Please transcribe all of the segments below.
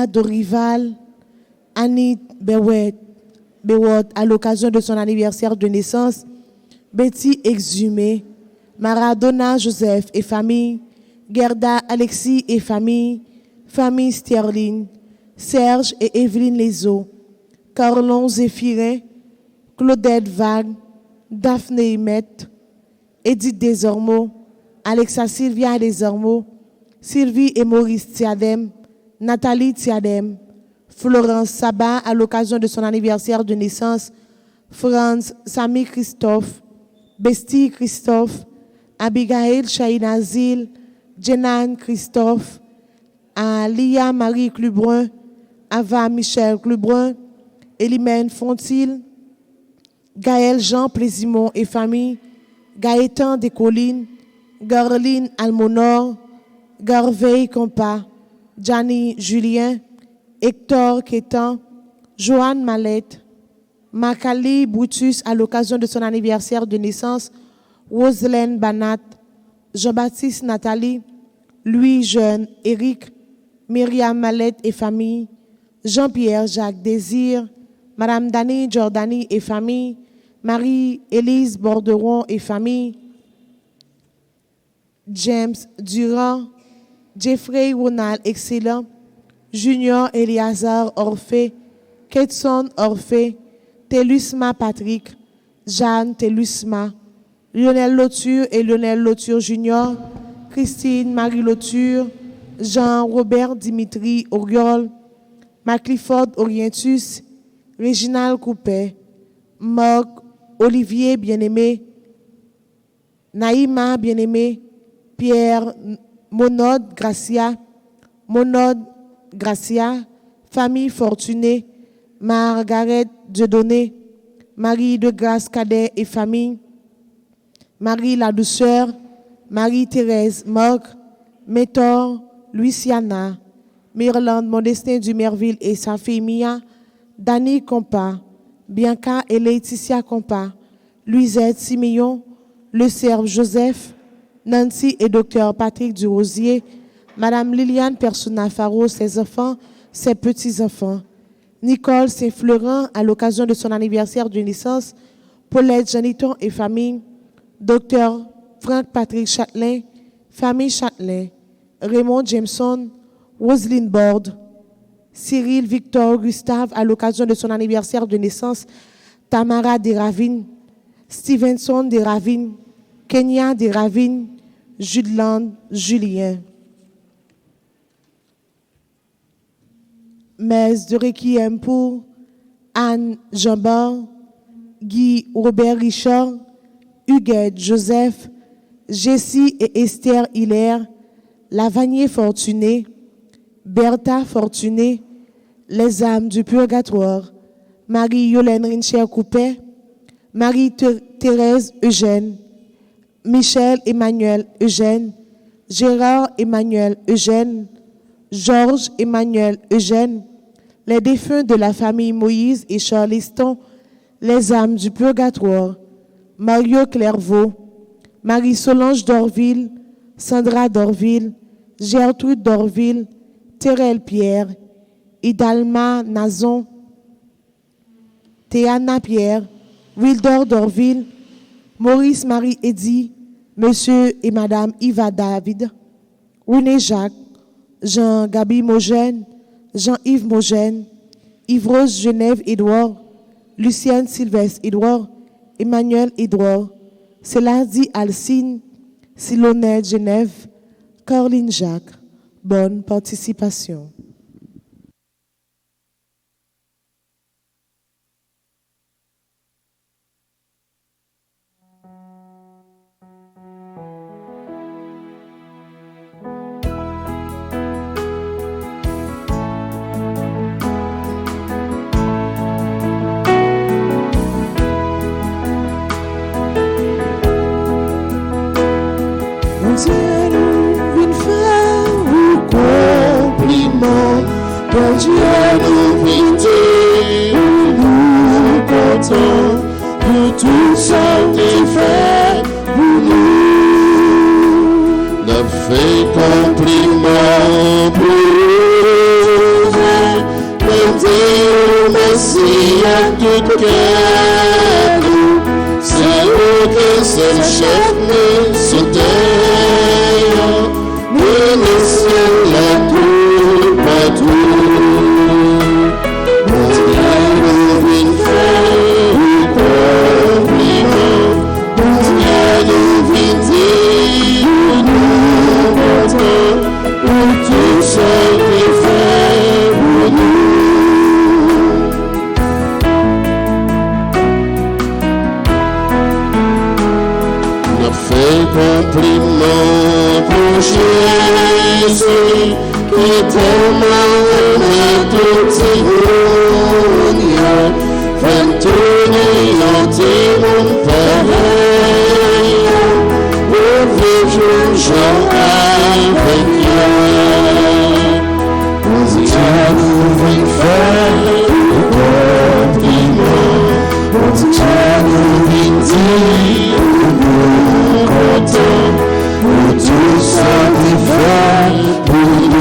Anna Dorival, Annie Bewot à l'occasion de son anniversaire de naissance, Betty Exhumé, Maradona Joseph et famille, Gerda Alexis et famille, famille Sterling, Serge et Evelyne Lezo, Carlon Zéphirin, Claudette Vague, Daphné Himet, Edith Desormeaux, Alexa Sylvia Desormeaux, Sylvie et Maurice Thiadem, Nathalie Thiadem, Florence Sabat à l'occasion de son anniversaire de naissance, Franz Samy Christophe, Besti Christophe, Abigail Chahinazil, Jenan Christophe, Lia Marie Clubrun, Ava Michel Clubrun, Elimène Fontil, Gaël Jean Plaisimont et famille, Gaëtan Descollines, Garline Almonor, Garveille Compa, Gianni Julien, Hector Quétan, Joanne Mallette, Makali Brutus à l'occasion de son anniversaire de naissance, Roselaine Banat, Jean-Baptiste Nathalie, Louis Jeune, Éric, Myriam Mallette et famille, Jean-Pierre Jacques Désir, Madame Dani Giordani et famille, Marie-Élise Borderon et famille, James Durand, Jeffrey Ronald Excellent, Junior Eliazar Orphée, Ketson Orphée, Telusma Patrick, Jeanne Telusma, Lionel Lauture et Lionel Lauture Junior, Christine Marie Lauture, Jean-Robert Dimitri Oriol, MacLifford Orientus, Réginald Coupet, Marc Olivier Bien-Aimé, Naïma Bien-Aimé, Pierre Monod Gracia, Famille Fortunée, Margaret Dieudonné, Marie de Grâce Cadet et famille, Marie La Douceur, Marie-Thérèse Marc, Métor, Luciana, Myrlande Modestin Dumerville et sa fille Mia, Dani Compa, Bianca et Laetitia Compa, Luisette Simillon, Le Serve Joseph, Nancy et Dr Patrick Durosier, Madame Liliane Persona Faro, ses enfants, ses petits-enfants, Nicole Saint-Florent à l'occasion de son anniversaire de naissance, Paulette Janiton et famille, Dr Frank Patrick Châtelain, famille Châtelain, Raymond Jameson, Roselyne Borde, Cyril Victor Gustave à l'occasion de son anniversaire de naissance, Tamara Desravines, Stevenson Desravines, Kenya Desravines, Judeland Julien. Messe de Requiem pour Anne Jambard, Guy Robert Richard, Huguette Joseph, Jessie et Esther Hilaire, Lavanier Fortuné, Bertha Fortuné, Les âmes du purgatoire, Marie-Yolène Rincher-Coupet, Marie-Thérèse Eugène, Michel Emmanuel Eugène, Gérard Emmanuel Eugène, Georges Emmanuel Eugène, les défunts de la famille Moïse et Charleston, les âmes du purgatoire, Mario Clairvaux, Marie-Solange Dorville, Sandra Dorville, Gertrude Dorville, Thérèle Pierre, Idalma Nazon, Théana Pierre, Wildor Dorville, Maurice Marie Eddy, Monsieur et Madame Yva David, René Jacques, Jean-Gabi Mogène, Jean-Yves Mogène, Yves-Rose Genève Édouard, Lucienne Sylvestre Édouard, Emmanuel Édouard, Céladi Alcine, Silonette Genève, Caroline Jacques. Bonne participation. Bon Dieu nous vindit, nous comptons pour tout ce qu'il fait pour nous. Nous fait compliment pour nous. merci à tout cœur. C'est aucun seul chef, mais c'est d'ailleurs. Mais le ciel la tout partout. Mon Dieu nous vient faire un compliment. Mon Dieu nous vient dire nous contents pour tout ce qu'il fait pour nous. On a fait compliment pour Jésus qui est tellement aimé tout ce monde. Fait tourner entier mon pareil. Au vieux jour, j'en avec Dieu. Mon Dieu nous vient faire un compliment. Mon Dieu nous vient dire nous contents pour tout ça qu'il fait pour nous.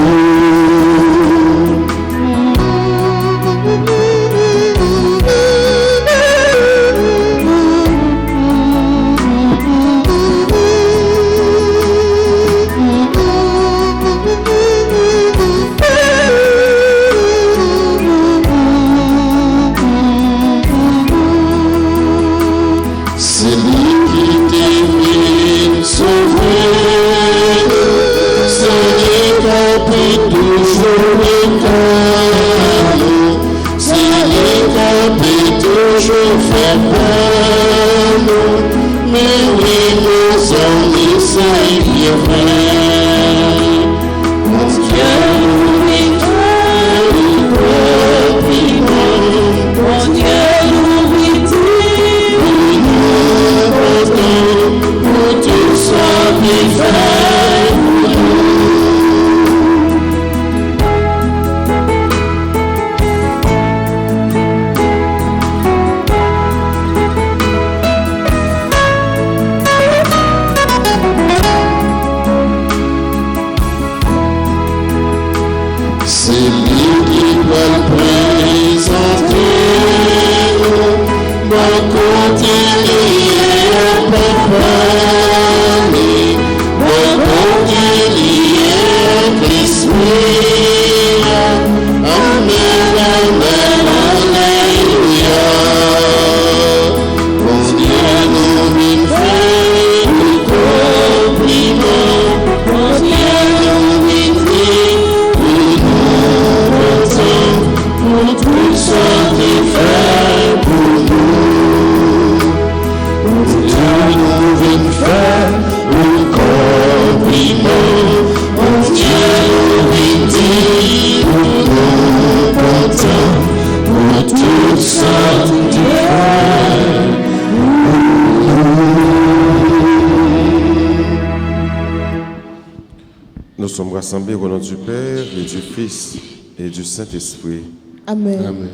Nous sommes rassemblés au nom du Père et du Fils et du Saint-Esprit. Amen. Amen.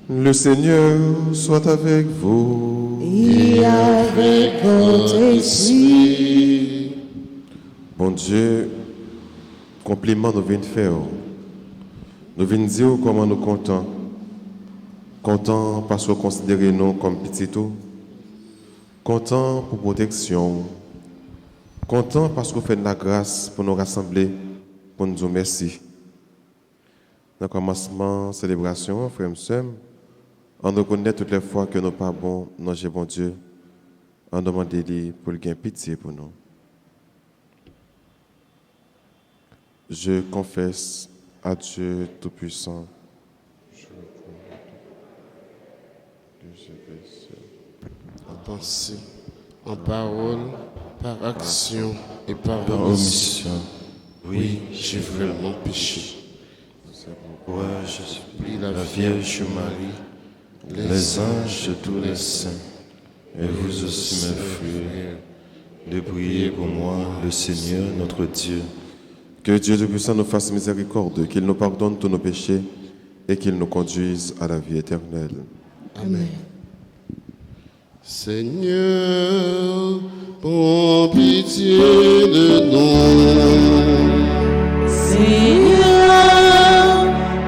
Le Seigneur soit avec vous. Et avec votre esprit. Bon Dieu, compliment nous venons faire. Nous venons dire comment nous comptons. Content parce que vous considérez nous comme petits tout. Content pour protection. Content parce que vous faites de la grâce pour nous rassembler, pour nous dire merci. Dans le commencement, célébration, frères et sœurs, on reconnaît toutes les fois que nous pas bons, non, j'ai bon Dieu. On demande pour le gain pitié pour nous. Je confesse à Dieu Tout-Puissant. En pensée, en parole, par action et par omission. Oui, j'ai vraiment péché. C'est pourquoi je supplie la Vierge Marie, les anges et tous les saints, et vous aussi mes frères, de prier pour moi, le Seigneur notre Dieu. Que Dieu Tout-Puissant nous fasse miséricorde, qu'il nous pardonne tous nos péchés et qu'il nous conduise à la vie éternelle. Amen. Seigneur, prends pitié de nous. Seigneur,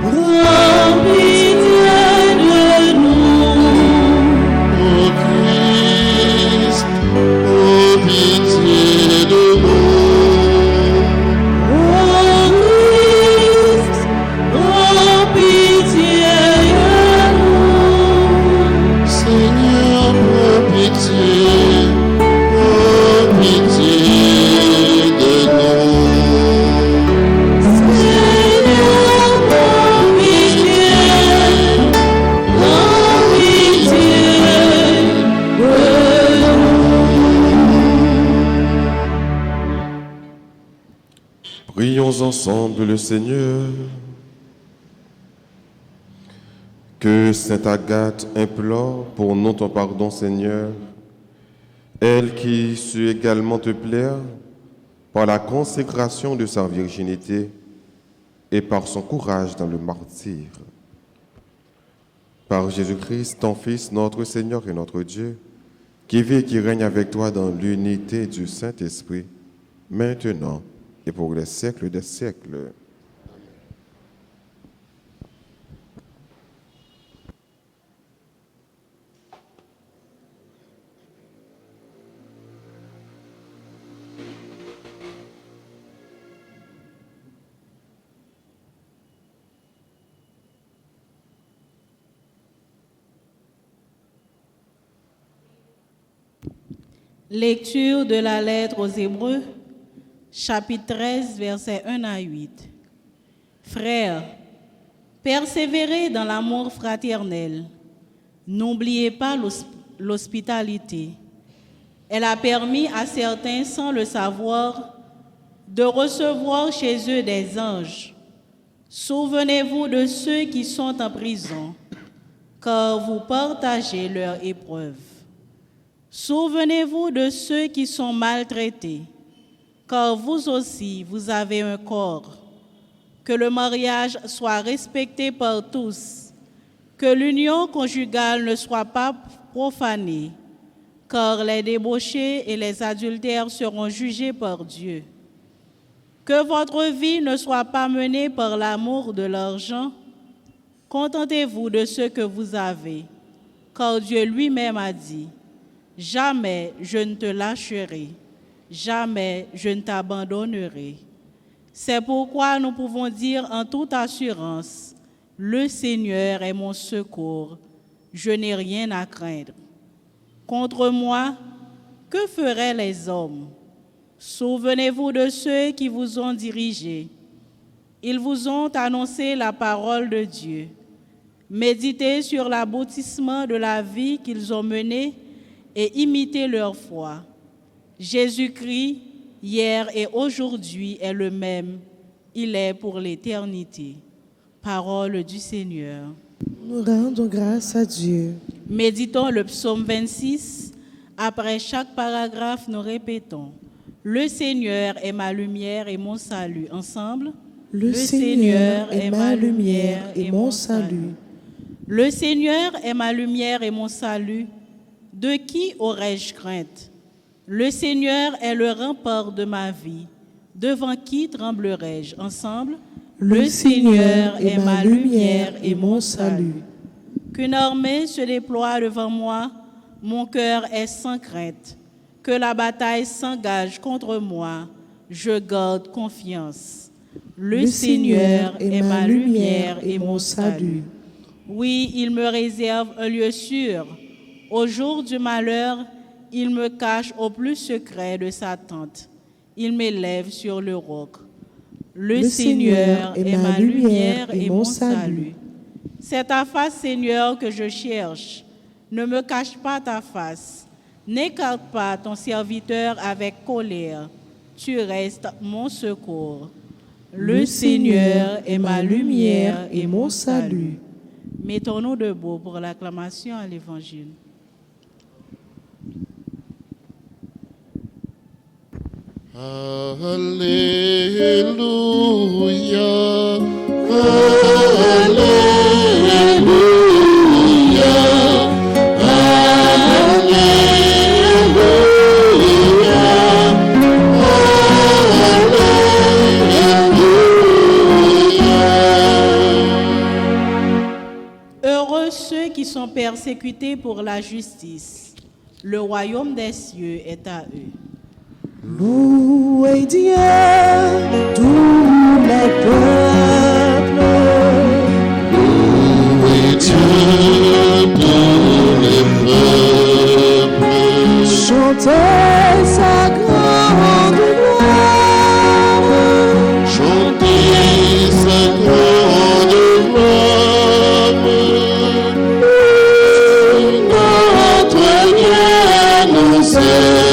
prends pitié de Prions ensemble le Seigneur. Que Sainte Agathe implore pour nous ton pardon, Seigneur, elle qui sut également te plaire par la consécration de sa virginité et par son courage dans le martyre. Par Jésus-Christ, ton Fils, notre Seigneur et notre Dieu, qui vit et qui règne avec toi dans l'unité du Saint-Esprit, maintenant et pour les siècles des siècles. Lecture de la lettre aux Hébreux, chapitre 13, versets 1 à 8. Frères, persévérez dans l'amour fraternel. N'oubliez pas l'hospitalité. Elle a permis à certains, sans le savoir, de recevoir chez eux des anges. Souvenez-vous de ceux qui sont en prison, car vous partagez leur épreuve. Souvenez-vous de ceux qui sont maltraités, car vous aussi, vous avez un corps. Que le mariage soit respecté par tous, que l'union conjugale ne soit pas profanée, car les débauchés et les adultères seront jugés par Dieu. Que votre vie ne soit pas menée par l'amour de l'argent. Contentez-vous de ce que vous avez, car Dieu lui-même a dit: jamais je ne te lâcherai, jamais je ne t'abandonnerai. C'est pourquoi nous pouvons dire en toute assurance: le Seigneur est mon secours, je n'ai rien à craindre. Contre moi, que feraient les hommes? Souvenez-vous de ceux qui vous ont dirigés. Ils vous ont annoncé la parole de Dieu. Méditez sur l'aboutissement de la vie qu'ils ont menée et imitez leur foi. Jésus-Christ, hier et aujourd'hui, est le même. Il est pour l'éternité. Parole du Seigneur. Nous rendons grâce à Dieu. Méditons le psaume 26. Après chaque paragraphe, nous répétons: le Seigneur est ma lumière et mon salut. Ensemble. Le Seigneur est ma lumière et mon salut. Le Seigneur est ma lumière et mon salut. De qui aurais-je crainte? Le Seigneur est le rempart de ma vie. Devant qui tremblerai-je? Ensemble. Le Seigneur est ma lumière et mon salut. Qu'une armée se déploie devant moi, mon cœur est sans crainte. Que la bataille s'engage contre moi, je garde confiance. Le Seigneur est ma lumière et mon salut. Oui, il me réserve un lieu sûr. Au jour du malheur, il me cache au plus secret de sa tente. Il m'élève sur le roc. Le Seigneur est ma lumière et mon salut. C'est ta face, Seigneur, que je cherche. Ne me cache pas ta face. N'écarte pas ton serviteur avec colère. Tu restes mon secours. Le Seigneur est ma lumière et mon salut. Mettons-nous debout pour l'acclamation à l'Évangile. Alléluia, Alléluia, Alléluia. Heureux ceux qui sont persécutés pour la justice. Le royaume des cieux est à eux. Louez Dieu, tous les peuples. Louez Dieu, tous les peuples. Chantez sa grande gloire. Chantez sa grande gloire. Notre Dieu nous aime.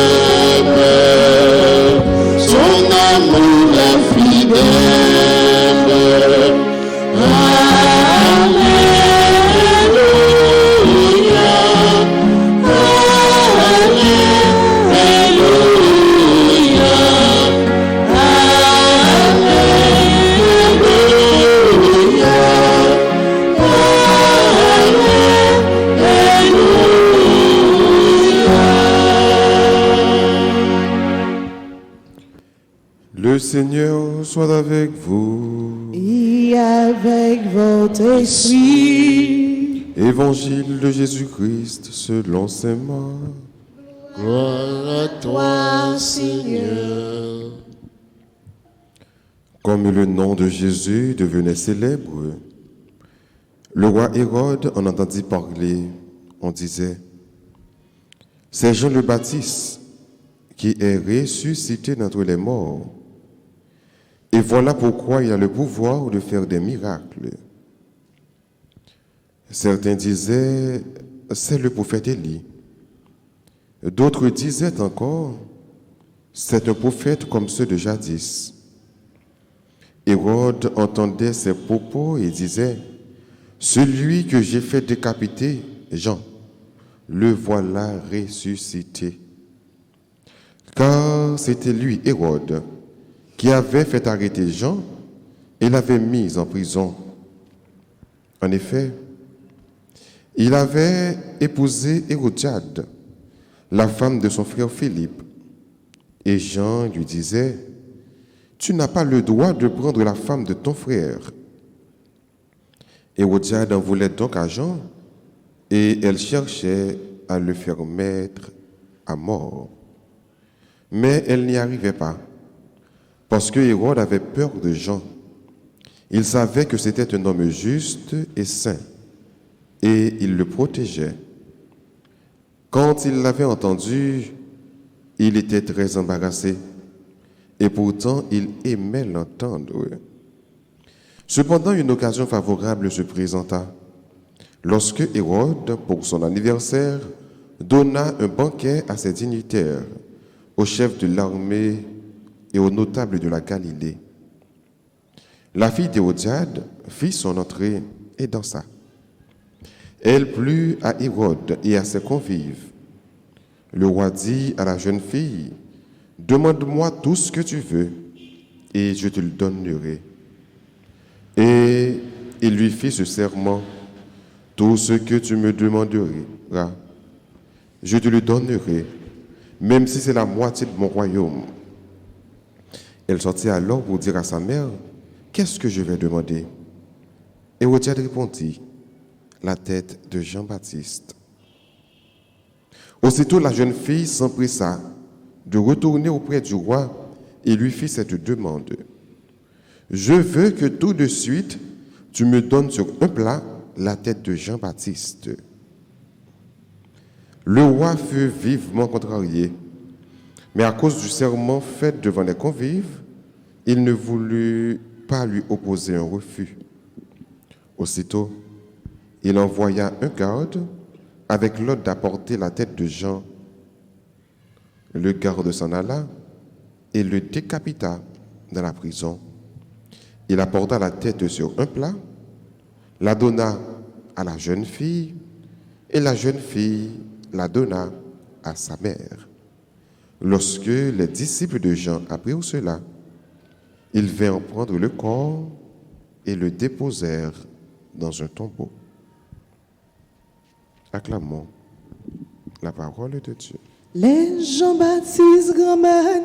Son amour est fidèle. Le Seigneur soit avec vous. Et avec votre esprit. Évangile de Jésus-Christ selon saint Marc. Gloire à toi, Seigneur. Comme le nom de Jésus devenait célèbre, le roi Hérode en entendit parler. On disait, c'est Jean le Baptiste qui est ressuscité d'entre les morts. Et voilà pourquoi il a le pouvoir de faire des miracles. Certains disaient, c'est le prophète Élie. D'autres disaient encore, c'est un prophète comme ceux de jadis. Hérode entendait ces propos et disait, celui que j'ai fait décapiter, Jean, le voilà ressuscité. Car c'était lui, Hérode, qui avait fait arrêter Jean et l'avait mis en prison. En effet, il avait épousé Hérodiade, la femme de son frère Philippe. Et Jean lui disait, tu n'as pas le droit de prendre la femme de ton frère. Hérodiade en voulait donc à Jean, et elle cherchait à le faire mettre à mort. Mais elle n'y arrivait pas, parce que Hérode avait peur de Jean. Il savait que c'était un homme juste et saint, et il le protégeait. Quand il l'avait entendu, il était très embarrassé, et pourtant il aimait l'entendre. Cependant, une occasion favorable se présenta. Lorsque Hérode, pour son anniversaire, donna un banquet à ses dignitaires, aux chefs de l'armée et aux notables de la Galilée. La fille d'Hérodiade fit son entrée et dansa. Elle plut à Hérode et à ses convives. Le roi dit à la jeune fille, « Demande-moi tout ce que tu veux, et je te le donnerai. » Et il lui fit ce serment, « Tout ce que tu me demanderas, je te le donnerai, même si c'est la moitié de mon royaume. » Elle sortit alors pour dire à sa mère, « Qu'est-ce que je vais demander ?» Hérodiade répondit, « La tête de Jean-Baptiste. » Aussitôt la jeune fille s'empressa de retourner auprès du roi et lui fit cette demande. « Je veux que tout de suite tu me donnes sur un plat la tête de Jean-Baptiste. » Le roi fut vivement contrarié, mais à cause du serment fait devant les convives, il ne voulut pas lui opposer un refus. Aussitôt, il envoya un garde avec l'ordre d'apporter la tête de Jean. Le garde s'en alla et le décapita dans la prison. Il apporta la tête sur un plat, la donna à la jeune fille, et la jeune fille la donna à sa mère. Lorsque les disciples de Jean apprirent cela, ils vinrent prendre le corps et le déposèrent dans un tombeau. Acclamons la parole de Dieu. Les Jean-Baptiste grand-mère,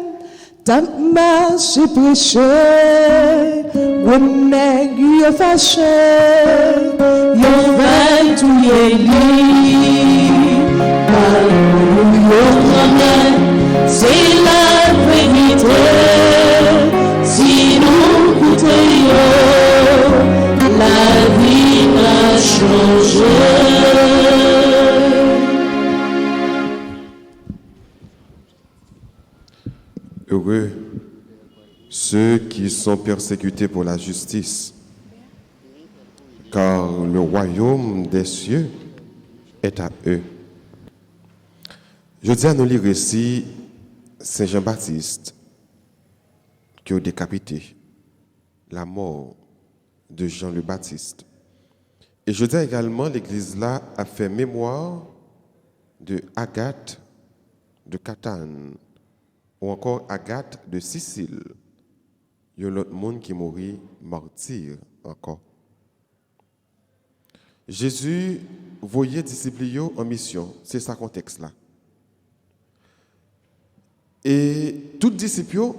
t'as marché prêché, remègue y'a fâché, y'a veille tout y'a lit. Alléluia, grand-mère, c'est la vérité, si nous goûtions, la vie a changé. Heureux ceux qui sont persécutés pour la justice, car le royaume des cieux est à eux. Je dis à nous lire ici Saint Jean-Baptiste qui a décapité la mort de Jean le Baptiste. Et je dis également, l'Église là a fait mémoire de Agathe de Catane, ou encore Agathe de Sicile. Il y a l'autre monde qui mourit martyr encore. Jésus voyait disciples en mission, c'est ça contexte là. Et tout disciple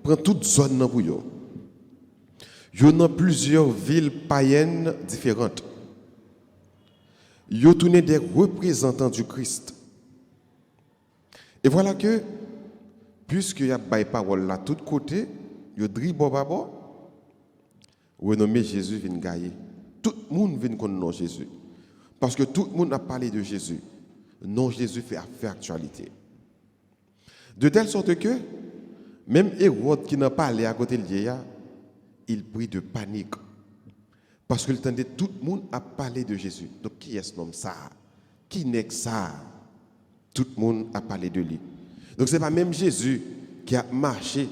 prend toute zone pour yo. Yo dans plusieurs villes païennes différentes. Yo tourné des représentants du Christ. Et voilà que puisque y a des paroles là tout côté, yo dribo babo, renommé Jésus vient gagner. Tout le monde vient connaître Jésus. Parce que tout le monde a parlé de Jésus. Non, Jésus fait actualité. De telle sorte que, même Hérode qui n'a pas allé à côté de vieillard, il prit de panique. Parce qu'il entendait tout le monde a parlé de Jésus. Donc, qui est ce nom ça? Qui n'est ça? Tout le monde a parlé de lui. Donc, ce n'est pas même Jésus qui a marché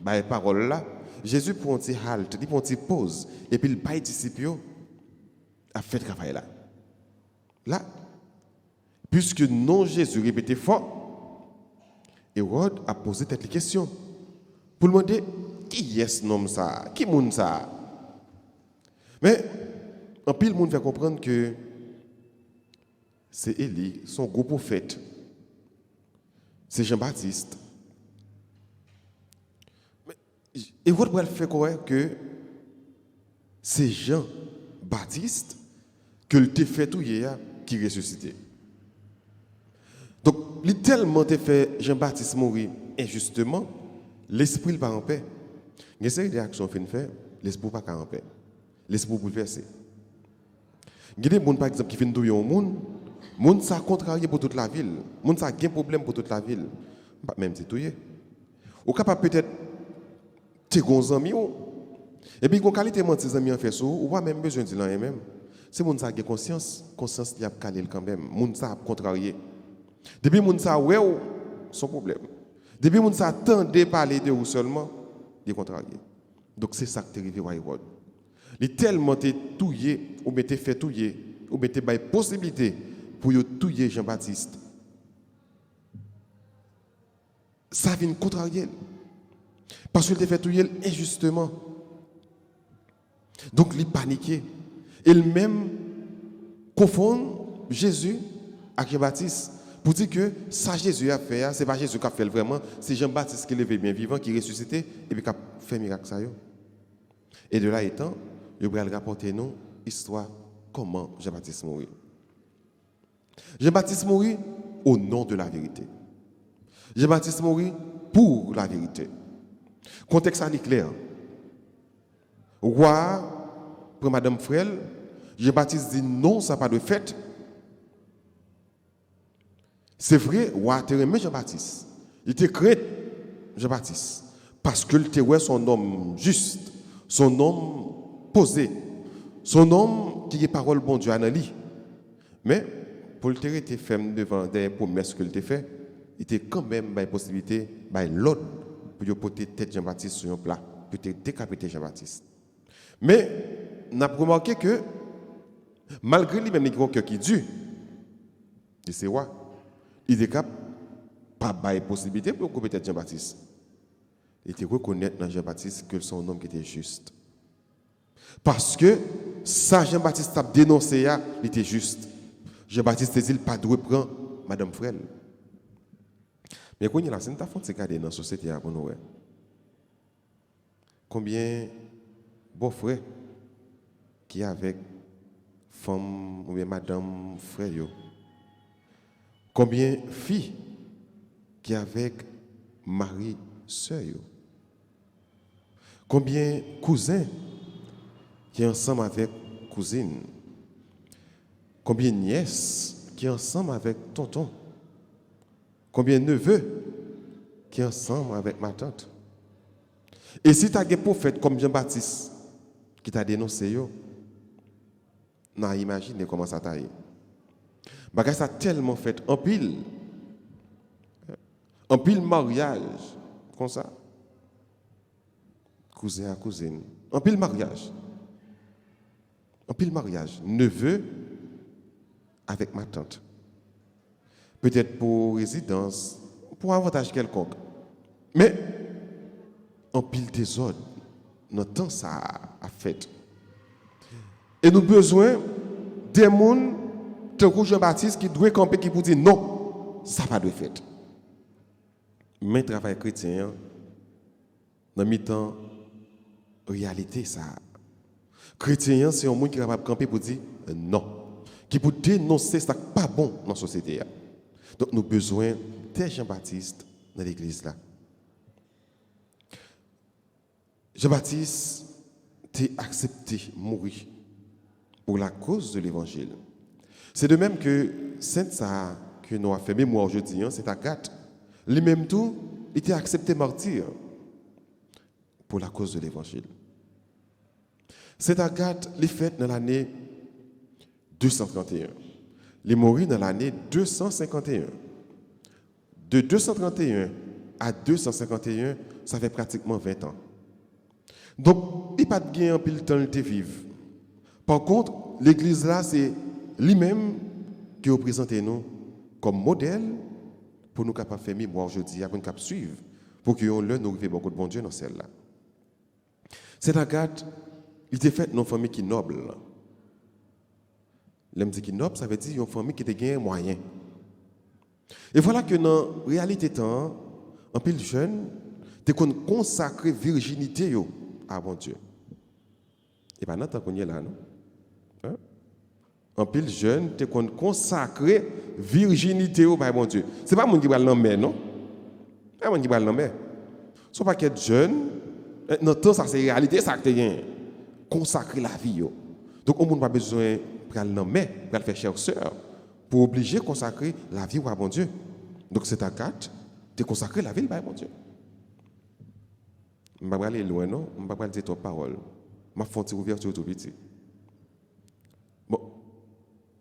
par les paroles là. Jésus prend un petit halte, il prend une petite pause, et puis il paye disciples a fait travail là. Là, puisque non Jésus répétait fort, Hérode a posé cette question pour lui demander qui est ce nom ça, qui est ça. Mais en pile, le monde fait comprendre que c'est Élie, son gros prophète, c'est Jean-Baptiste. Hérode va faire croire que c'est Jean-Baptiste que le te fait tout hier qui ressuscité. Donc, il tellement te fait Jean-Baptiste mourir injustement, l'esprit n'est pas en paix. Il y a une série d'actions fait faire, l'esprit n'est pas en paix. L'esprit est bouleversé. Il y a des gens, par exemple, qui viennent tuer un monde, le monde ça contrarié pour toute la ville, le monde ça a un problème pour toute la ville. Même si tuer. Ou capable peut-être tes grands amis, et puis, quand qualité de tes amis en fait ça, ou pas même besoin de dire même. C'est moun sa qui a conscience il a calé quand même, moun sa a contrarié. Depuis moun sa ouais son problème. Depuis moun sa attendait parler de ou seulement, il est contrarié. Donc c'est ça qui est arrivé à Hérode. Il est tellement touillé ou mettez fait touiller ou mettez bay possibilité pour yo touiller Jean-Baptiste. Ça vient contrarier. Parce qu'il a fait touiller injustement. Donc il paniqué. Il même confond Jésus avec Jean-Baptiste pour dire que ça Jésus a fait, ce n'est pas Jésus qui a fait vraiment, c'est Jean-Baptiste qui est levé bien vivant, qui est ressuscité et puis qui a fait miracle ça. Et de là étant, il va rapporter nous histoire comment Jean-Baptiste mourit. Jean-Baptiste mourit au nom de la vérité. Jean-Baptiste mourit pour la vérité. Contexte est clair. Roi pour Madame Frel, Jean-Baptiste dit non, ça n'a pas de fait. C'est vrai, roi te remet Jean-Baptiste. Il te crée Jean-Baptiste. Parce que il te ouais son homme juste, son homme posé, son homme qui est parole bon Dieu à lui. Mais pour le terre te fait devant des promesses qu'il te fait, il était quand même une possibilité, l'autre pour porter tête Jean-Baptiste sur un plat, pour te décapiter Jean-Baptiste. Mais on a remarqué que malgré lui-même il a un cœur qui est dur, et c'est roi, il est capable pas de possibilité pour couper tête Jean-Baptiste. Il était reconnaître dans Jean-Baptiste que son homme qui était juste. Parce que ça Jean-Baptiste a dénoncé, il était juste. Jean-Baptiste a dit qu'il pas de reprendre Madame Frel. Mais quand il y a la scène, tu as fait regarder dans la société pour nous. Combien de beaux frères qui avec femme ou bien madame frère yo? Combien de filles qui avec mari sœur yo? Combien de cousins qui ensemble avec cousine? Combien de nièces qui ensemble avec tonton? Combien de neveux qui ensemble avec ma tante? Et si tu as des prophètes comme Jean-Baptiste qui t'a dénoncé, on a imaginé comment ça t'a été. Parce que ça a tellement fait en pile mariage, comme ça, cousin à cousine, en pile mariage, neveu avec ma tante. Peut-être pour résidence, pour avantage quelconque. Mais, en pile désordre, notre temps ça a fait. Et nous avons besoin des gens, de Jean-Baptiste, qui doivent camper, qui pour dire non, ça va de fait. Mais le travail chrétien, dans mi-temps réalité ça. Chrétien c'est un monde qui est capable de camper pour dire non, qui pour dénoncer ça pas bon dans la société. Donc nous avons besoin de Jean-Baptiste dans l'église là. Jean-Baptiste a accepté mourir pour la cause de l'évangile. C'est de même que Sainte ça que nous avons fait mémoire aujourd'hui, c'est Agathe. Lui-même tout, il était accepté martyr pour la cause de l'évangile. Sainte Agathe, les fêtes dans l'année 231. Les mourit dans l'année 251. De 231 à 251, ça fait pratiquement 20 ans. Donc, il n'y a pas de gain en pile temps de vivre. Par contre, l'église là, c'est lui-même qui représente nous comme modèle pour nous capables de faire mémoire aujourd'hui, pour nous capables de suivre, pour que nous arrivions beaucoup de bon Dieu dans celle-là. Cette Agathe, il était fait dans une famille qui est noble. L'homme dit qui est noble, ça veut dire une famille qui a un moyen. Et voilà que dans la réalité, en pile jeune, tu as consacré virginité à bon Dieu. Et pas maintenant qu'on est là, non? Hein? En pile jeune, tu as consacré virginité à bon Dieu. Ce n'est pas mon qui va l'emmener, non? Ce n'est pas mon qui va l'emmener. Ce n'est pas qu'être jeune, dans le temps, ça c'est la réalité, ça que tu as consacré la vie. Donc, on n'a pas besoin de l'emmener, de le faire chercheur, pour obliger de consacrer la vie à bon Dieu. Donc, c'est ta carte, tu as consacré la vie à bon Dieu. Je ne vais pas aller loin, non? Je ne vais pas dire ton parole. Je vais faire une ouverture tout petit. Bon,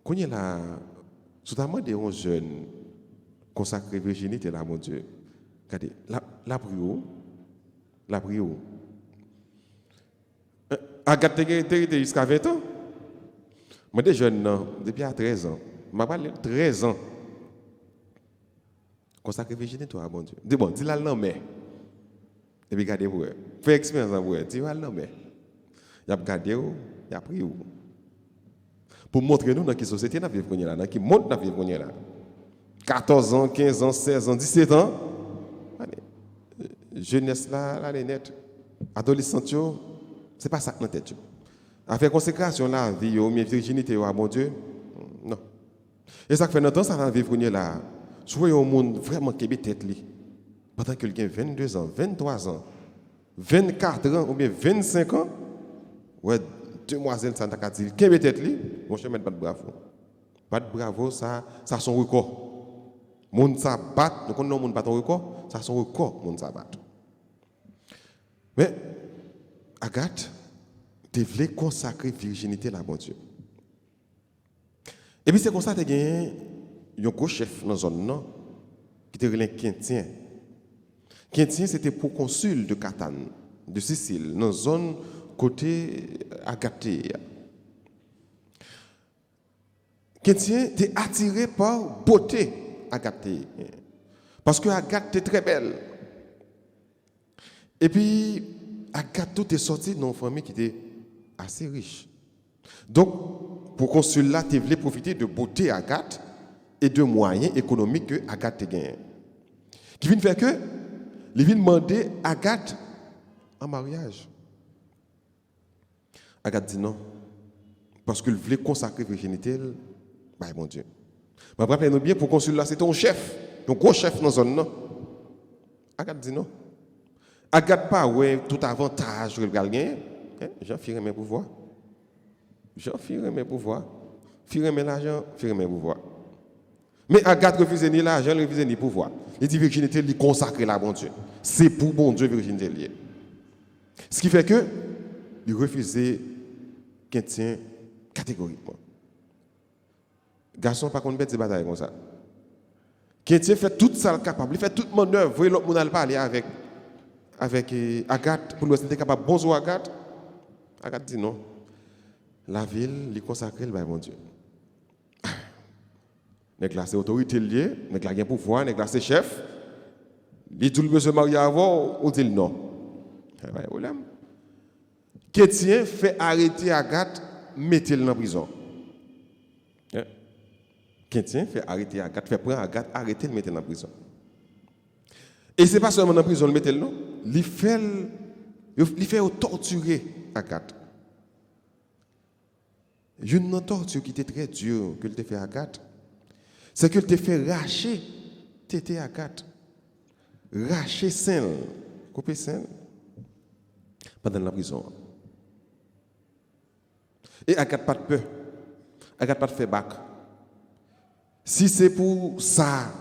quand il y a là, soudainement des jeunes consacrés virginité à mon Dieu, regardez, la prière. Agathe était jusqu'à 20 ans. Moi, des jeunes, non, depuis à 13 ans. Je vais parler 13 ans. Consacré virginité à mon Dieu. Dis bon, dis-la non, mais. Et puis, regardez vous. Fais expérience en vous. Dis-la non, mais. Il y a regardé, il y a prié. Pour montrer nous dans quelle société nous vivons là, dans quel monde nous vivons là. 14 ans, 15 ans, 16 ans, 17 ans. Allez. Jeunesse là, là, les net. Adolescent, c'est pas ça dans la tête. Avec consécration la vie, mais virginité à mon Dieu, non. Et ça fait longtemps ça va vivre là. Souvent un monde vraiment qui est tête li. Pendant que quelqu'un 22 ans, 23 ans, 24 ans ou bien 25 ans, ouais, demoiselle ça t'a dit qui est tête li, mon chemin pas de bravo. Pas de bravo ça son record. Monde ça bat, donc on monde pas ton record, ça son record monde ça bat. Mais Agathe, tu voulais consacrer virginité à bon Dieu. Et puis c'est comme ça que tu as gagné un gros chef dans la zone qui était relé Quintien. Quintien, c'était pour consul de Catane, de Sicile, dans la zone côté Agathée. Quintien était attiré par beauté Agathée. Parce que Agathe était très belle. Et puis, Agathe tout est sorti d'une famille qui était assez riche. Donc, pour consul là, tu voulais profiter de beauté Agathe et de moyens économiques que Agathe a gagné. Qui vient faire que, il vient demander Agathe en mariage. Agathe dit non. Parce qu'il voulait consacrer virginité, bah mon Dieu. Mais rappelez-nous bien, pour consul là, c'était un chef, un gros chef dans la zone. Non? Agathe dit non. Agathe pas, ouais, tout avantage que le gagner. J'en ferai mes pouvoirs. J'en ferai mes pouvoirs. Ferai mes l'argent, ferai mes pouvoirs. Mais Agathe refuse ni l'argent, refuse ni pouvoir. Il dit virginité, il consacre la bon Dieu. C'est pour bon Dieu virginité liée. Ce qui fait que il refusait Quintien catégoriquement. Garçon par contre bête de bataille comme ça. Quintien fait tout ça capable, il fait toute manœuvre, voyez l'autre monde parler avec Agathe pour nous être capable bonjour Agathe. Agathe dit non. La ville lui consacre le bon Dieu. Nèg la c'est autorité liée, nèg la gen pouvoir, nèg la c'est chef. Il tout le besoin marier avant ou dit non. Pas de problème. Chrétien fait arrêter Agathe, mettez-le dans prison. Chrétien fait arrêter Agathe, fait prendre Agathe, arrêter le mettre dans prison. Et c'est pas seulement dans prison le mettre non, il fait Il fait torturer Agathe. Une torture qui était très dure que il fait Agathe, c'est qu'il te fait racher tété Agathe. Racher sein, couper sein pendant la prison. Et Agathe pas de peur. Agathe pas de faire bac. Si c'est pour ça,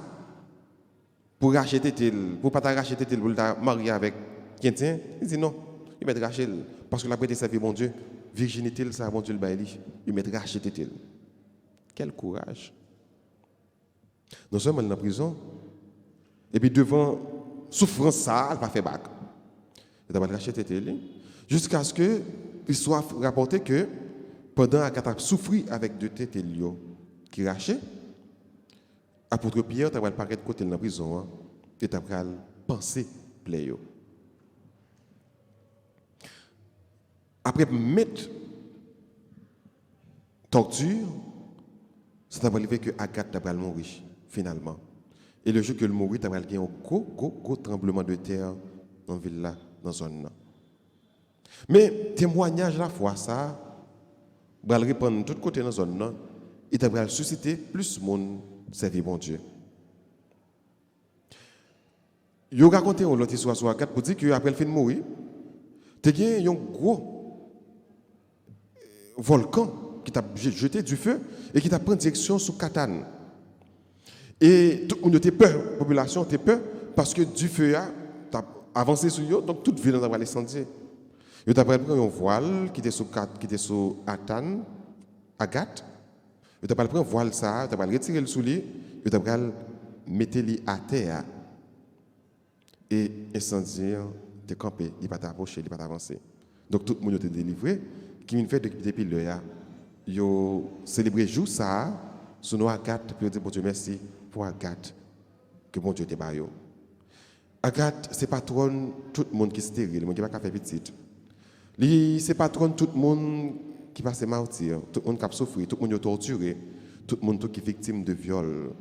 pour racheter tété, pour pas racheter tété, pour te marier avec quelqu'un, il dit non, il va te racheter parce que la prêté sa vie, bon Dieu, virginité, ça, bon Dieu, le bail, il va te racheter tété. Quel courage. Non seulement dans la prison, et puis devant souffrance, ça, elle va faire bac. Il va te racheter tété, jusqu'à ce qu'il soit rapporté que pendant qu'elle a souffert avec deux tétés qui rachaient, apôtre Pierre, tu vas paraître côté de la prison et tu vas penser plaisir. Après mettre torture, ça va arriver que Agathe va mourir finalement. Et le jour que le mourir, tu vas avoir un gros tremblement de terre dans la ville là, dans la zone là. Mais témoignage la foi ça va répondre de tous côtés dans la zone là, et tu vas susciter plus de monde servir bon Dieu. Il a raconté une autre histoire sur Agathe pour dire qu'après le fin de mourir, il y a un gros volcan qui t'a jeté du feu et qui t'a pris direction sur Catane. Et tout le monde était peur, la population était peur parce que du feu a avancé sur eux, donc toute ville va aller incendier. Il a pris un voile qui était sur Agathe. Il a pris un voile ça, il a retiré le soulier, il a mettre lui à terre et incendier de camper, il va t'approcher, il va t'avancer. Donc tout le monde était délivré. Qui me fait depuis le ya, yo célébrer jour ça sur nos Agathe puis dire bon Dieu merci pour Agathe que bon Dieu te ba yo. Agathe c'est patronne tout le monde qui stérile, monde qui pas faire petite. Li c'est patronne tout le monde qui passe martyr, tout le monde qui a souffert, tout le monde qui torturé, tout le monde qui est victime de viol.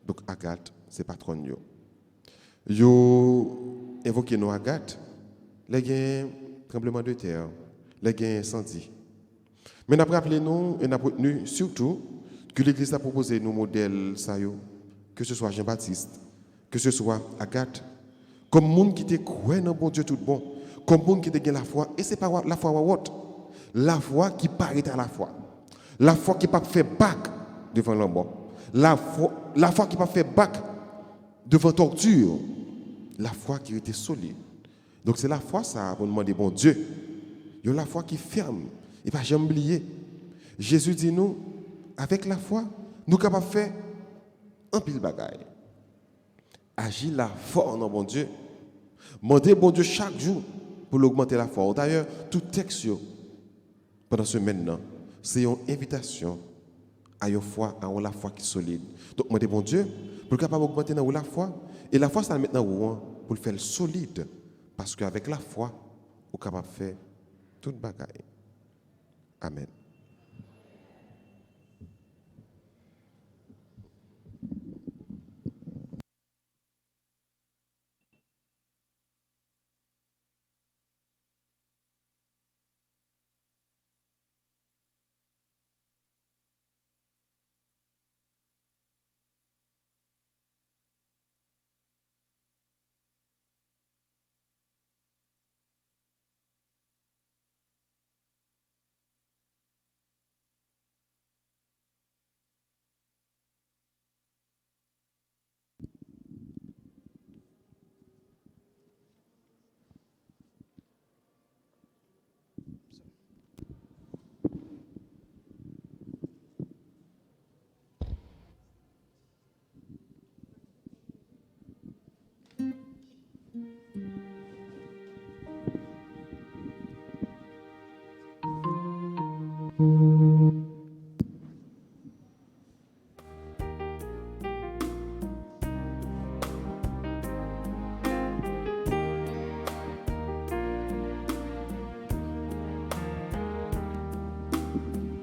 Donc Agathe c'est patronne yo. Yo évoqué nos Agathe, les gain tremblement de terre. Les gains incendie. Mais nous avons rappelé nous et nous avons retenu surtout que l'Église a proposé nos modèles, que ce soit Jean-Baptiste, que ce soit Agathe, comme monde qui te croit dans bon Dieu tout bon, comme monde qui te gagne la foi, et ce n'est pas la foi autre, la foi qui paraît à la foi, la foi qui ne peut pas faire bac devant l'homme, la foi qui ne peut pas faire bac devant torture, la foi qui était solide. Donc c'est la foi ça pour demander bon Dieu. Il y a la foi qui ferme et pas jamais oublier. Jésus dit nous, avec la foi, nous sommes capables de faire un pile bagaille. Agir la foi dans bon Dieu. Demander bon Dieu chaque jour pour augmenter la foi. D'ailleurs, tout texte pendant ce maintenant, c'est une invitation à une foi, à la foi qui est solide. Donc, demander bon Dieu pour capable d'augmenter dans la foi. Et la foi, ça maintenant pour le faire solide. Parce qu'avec la foi, on est capable de faire toute bagaille. Amen.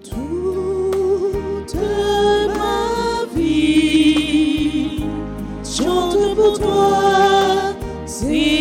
Toute ma vie, chante pour toi, Seigneur.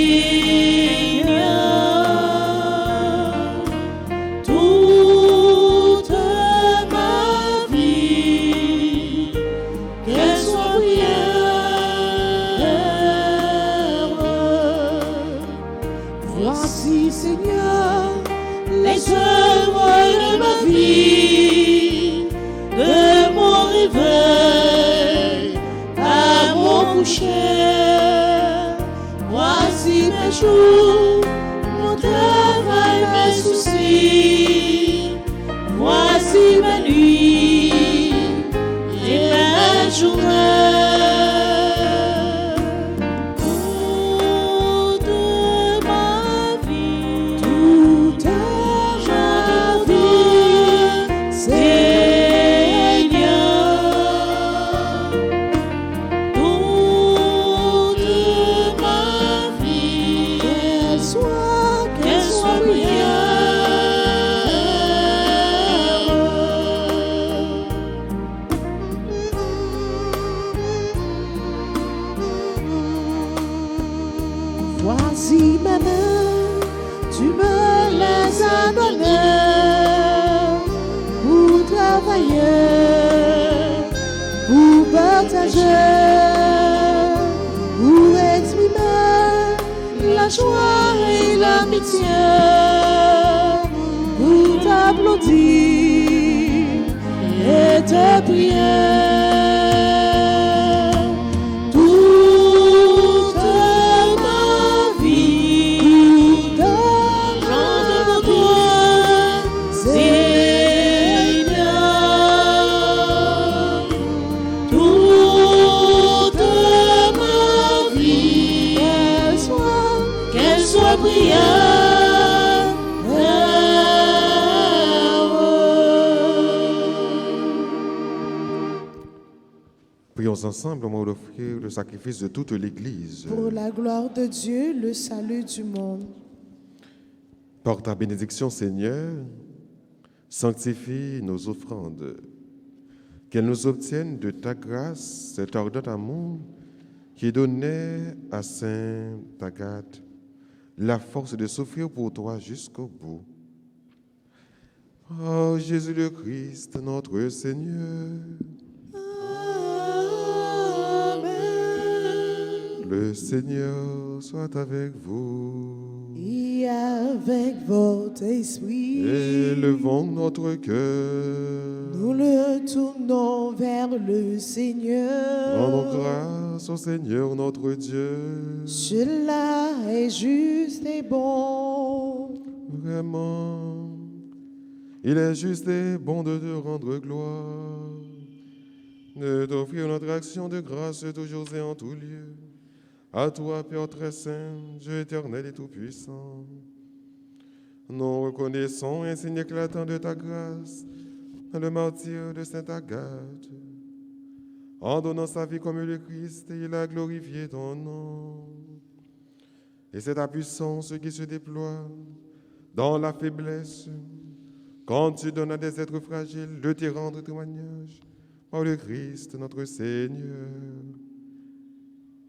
jour, mon travail, mes soucis. Voici ma nuit et ma journée. Voici ma main, tu me les as données pour travailler, pour partager, pour exprimer la joie et l'amitié, pour t'applaudir et te prier. Prions ensemble au moment d'offrir le sacrifice de toute l'Église. Pour la gloire de Dieu, le salut du monde. Par ta bénédiction, Seigneur, sanctifie nos offrandes, qu'elles nous obtiennent de ta grâce cet ardent amour qui donnait à Sainte Agathe la force de souffrir pour toi jusqu'au bout. Oh Jésus le Christ, notre Seigneur. Le Seigneur soit avec vous. Et avec votre esprit. Élevons notre cœur. Nous le tournons vers le Seigneur. Rendons grâce au Seigneur notre Dieu. Cela est juste et bon. Vraiment, il est juste et bon de te rendre gloire, de t'offrir notre action de grâce toujours et en tout lieu. À toi, Père très saint, Dieu éternel et tout-puissant, nous reconnaissons un signe éclatant de ta grâce dans le martyre de Sainte Agathe. En donnant sa vie comme le Christ, il a glorifié ton nom. Et c'est ta puissance qui se déploie dans la faiblesse, quand tu donnes à des êtres fragiles de te rendre témoignage par le Christ notre Seigneur.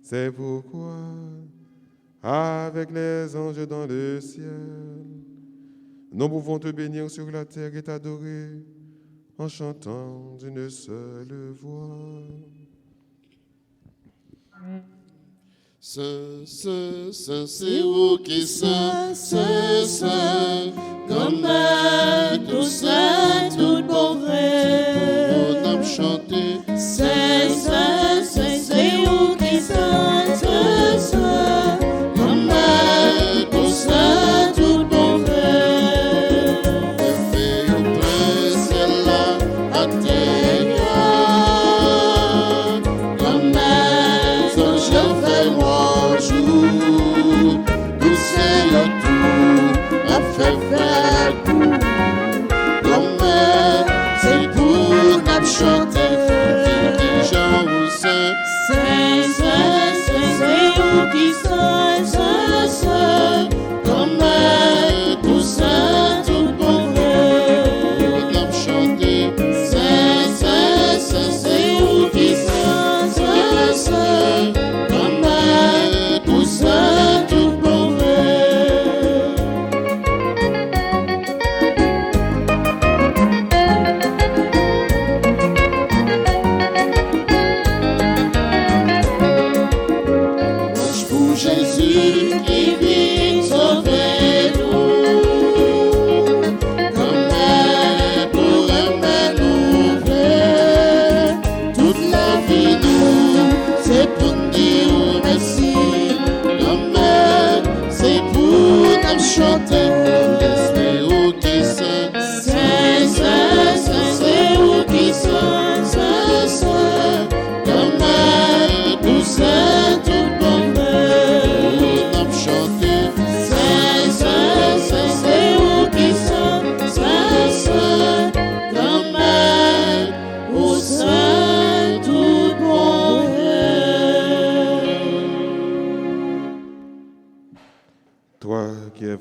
C'est pourquoi, avec les anges dans le ciel, nous pouvons te bénir sur la terre et t'adorer en chantant d'une seule voix. Saint, Saint, Saint, c'est vous qui Saint, Saint, Saint, comme tout saint, tout bon vrai. On a chanté Saint, Saint, Saint, c'est vous qui Saint, Saint, Saint, comme tout saint, tout bon vrai. Et fait une ciel là à terre, comme son chien fait moi jour, tout c'est le tout, a fait faire tout, comme c'est pour nous chanter.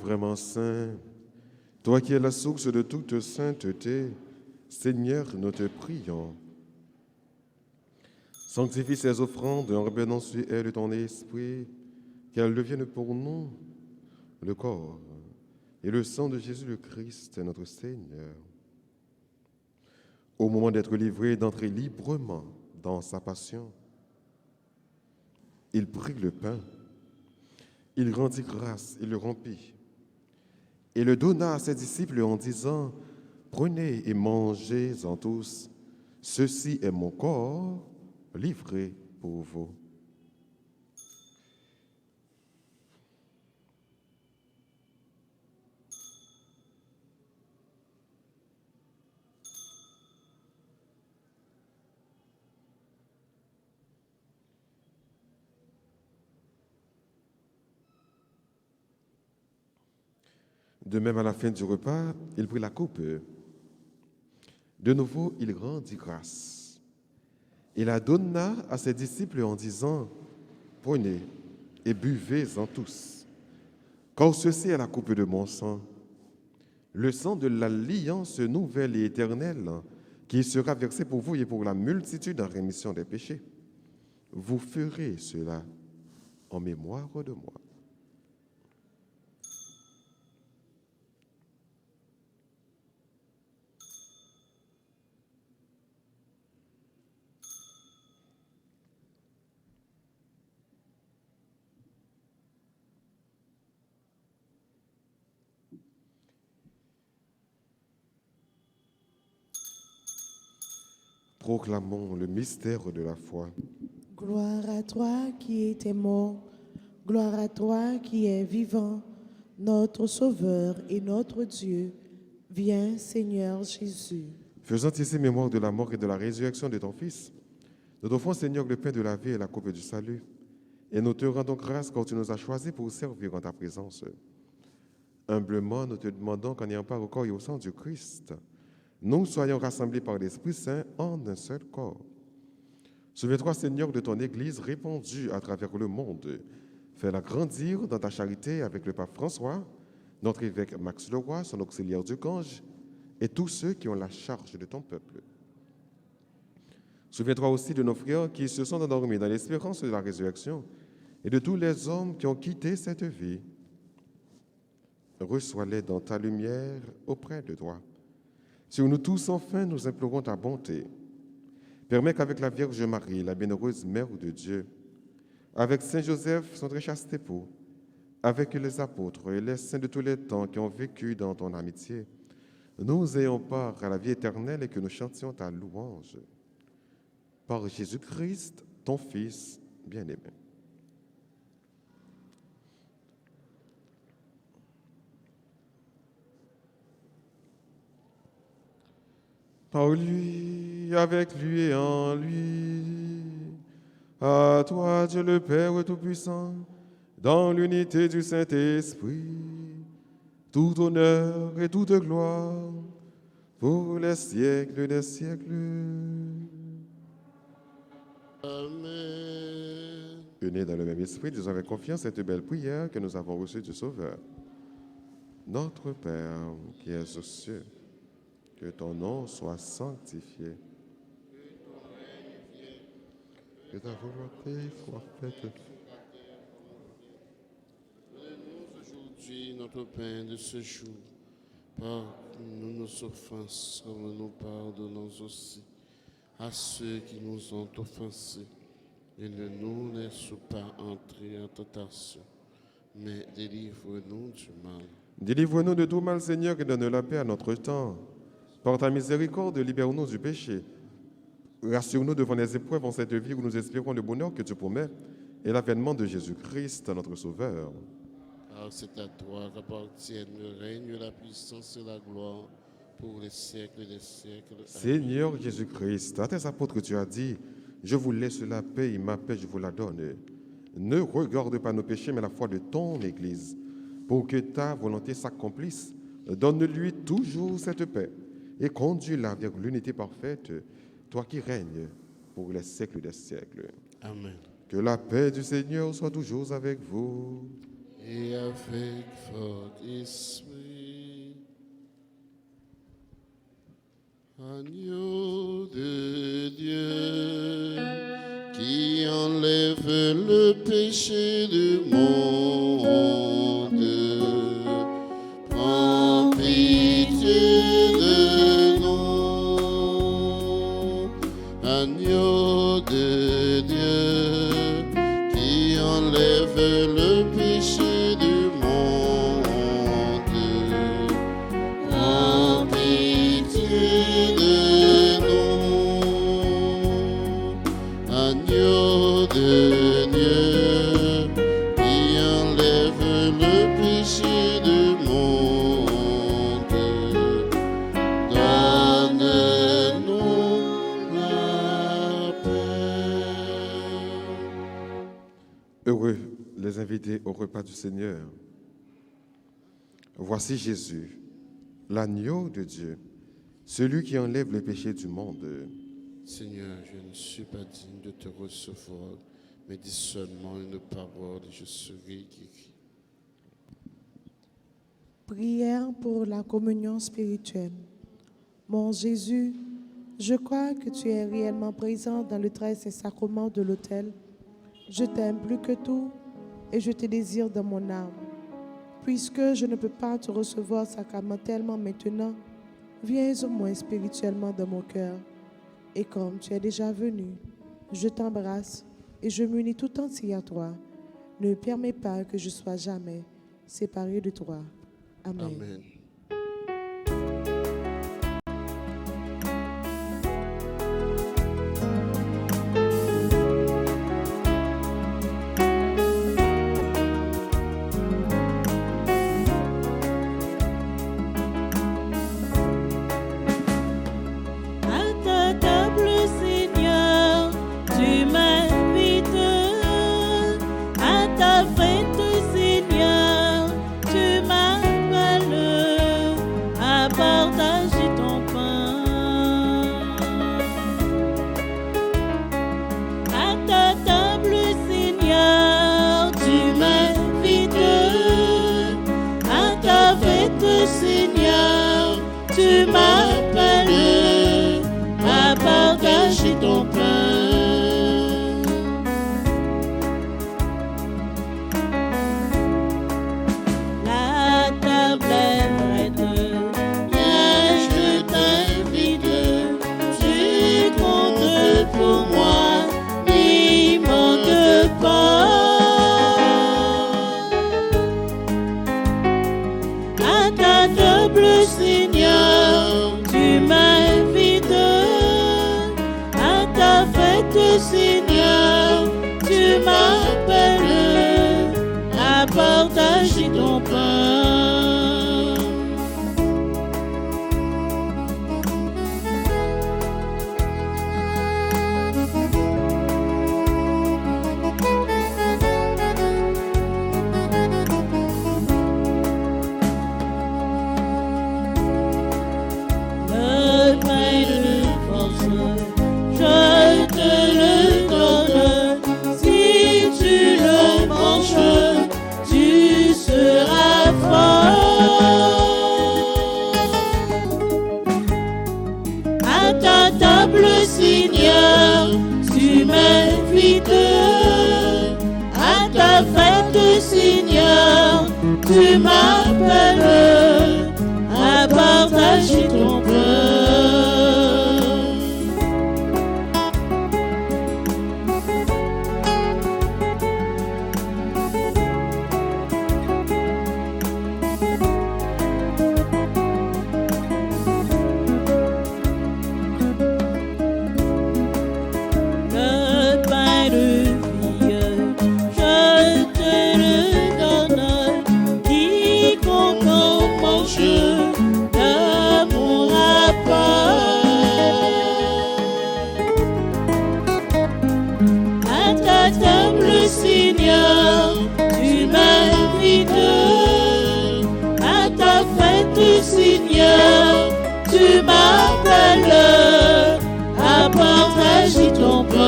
vraiment saint, toi qui es la source de toute sainteté, Seigneur, nous te prions. Sanctifie ces offrandes en revenant sur elles ton esprit, qu'elles deviennent pour nous le corps et le sang de Jésus le Christ, notre Seigneur. Au moment d'être livré, d'entrer librement dans sa passion, il prit le pain, il rendit grâce, il le rompit et le donna à ses disciples en disant, « Prenez et mangez-en tous, ceci est mon corps livré pour vous. » De même, à la fin du repas, il prit la coupe. De nouveau, il rendit grâce. Il la donna à ses disciples en disant, « Prenez et buvez-en tous, car ceci est la coupe de mon sang, le sang de l'alliance nouvelle et éternelle, qui sera versé pour vous et pour la multitude en rémission des péchés. Vous ferez cela en mémoire de moi. » Proclamons le mystère de la foi. Gloire à toi qui étais mort, gloire à toi qui es vivant, notre Sauveur et notre Dieu. Viens, Seigneur Jésus. Faisant ici mémoire de la mort et de la résurrection de ton Fils, nous t'offrons, Seigneur, le pain de la vie et la coupe du salut. Et nous te rendons grâce quand tu nous as choisis pour servir en ta présence. Humblement, nous te demandons qu'en ayant part au corps et au sang du Christ, nous soyons rassemblés par l'Esprit Saint en un seul corps. Souviens-toi, Seigneur, de ton Église répandue à travers le monde. Fais-la grandir dans ta charité avec le pape François, notre évêque Max Leroy, son auxiliaire du Gange, et tous ceux qui ont la charge de ton peuple. Souviens-toi aussi de nos frères qui se sont endormis dans l'espérance de la résurrection et de tous les hommes qui ont quitté cette vie. Reçois-les dans ta lumière auprès de toi. Sur nous tous, enfin, nous implorons ta bonté. Permets qu'avec la Vierge Marie, la bienheureuse Mère de Dieu, avec Saint Joseph, son très chaste époux, avec les apôtres et les saints de tous les temps qui ont vécu dans ton amitié, nous ayons part à la vie éternelle et que nous chantions ta louange. Par Jésus-Christ, ton Fils bien-aimé. Par lui, avec lui et en lui, à toi, Dieu le Père Tout-Puissant, dans l'unité du Saint-Esprit, tout honneur et toute gloire pour les siècles des siècles. Amen. Unis dans le même esprit, disons avec confiance cette belle prière que nous avons reçue du Sauveur. Notre Père qui es aux cieux, que ton nom soit sanctifié. Que ta volonté soit faite. Donne-nous aujourd'hui notre pain de ce jour. Pardonne-nous nos offenses, comme nous pardonnons aussi à ceux qui nous ont offensés. Et ne nous laisse pas entrer en tentation, mais délivre-nous du mal. Délivre-nous de tout mal, Seigneur, et donne la paix à notre temps. Par ta miséricorde, libère-nous du péché. Rassure-nous devant les épreuves en cette vie où nous espérons le bonheur que tu promets et l'avènement de Jésus-Christ, notre Sauveur. Car c'est à toi qu'appartiennent le règne, la puissance et la gloire pour les siècles des siècles. Amen. Seigneur Jésus-Christ, à tes apôtres tu as dit, je vous laisse la paix et ma paix je vous la donne. Ne regarde pas nos péchés, mais la foi de ton Église, pour que ta volonté s'accomplisse. Donne-lui toujours cette paix et conduis-la vers l'unité parfaite, toi qui règnes pour les siècles des siècles. Amen. Que la paix du Seigneur soit toujours avec vous. et avec votre esprit. Agneau de Dieu, qui enlève le péché du monde, prends pitié de nous. Agneau de Dieu, qui enlève le péché du monde, prends pitié de nous. Agneau de Dieu, qui enlève le péché du monde, donne-nous la paix. Heureux les invités au repas du Seigneur. Voici Jésus, l'agneau de Dieu, celui qui enlève le péché du monde. Seigneur, je ne suis pas digne de te recevoir, mais dis seulement une parole et je serai guéri. Prière pour la communion spirituelle. Mon Jésus, je crois que tu es réellement présent dans le très saint sacrement de l'autel. Je t'aime plus que tout et je te désire dans mon âme. Puisque je ne peux pas te recevoir sacramentellement maintenant, viens au moins spirituellement dans mon cœur. Et comme tu es déjà venu, je t'embrasse et je m'unis tout entier à toi. Ne permets pas que je sois jamais séparé de toi. Amen. Amen. À ta table, Seigneur, tu m'invites. À ta fête, Seigneur, tu m'appelles à partager ton pain. À ta table, Seigneur, tu m'invites. À ta fête, Seigneur, tu m'appelles à partager ton pain. La table est prête, viens, je t'invite. Tu comptes pour moi, n'y manque pas. À ta table, Seigneur, tu m'invites. À ta fête, Seigneur, tu m'appelles à partager ton pain. Le pain de force, je te le donne. Si tu le manges, tu seras fort. À ta table, Seigneur, tu m'invites. À ta fête, Seigneur, tu m'appelles à partager ton pain. Le pain de vie, je te le donne. Quiconque en mange ne mourra pas. À ta table, Seigneur, tu m'invites. À ta fête, Seigneur, tu m'appelles à partager ton pain.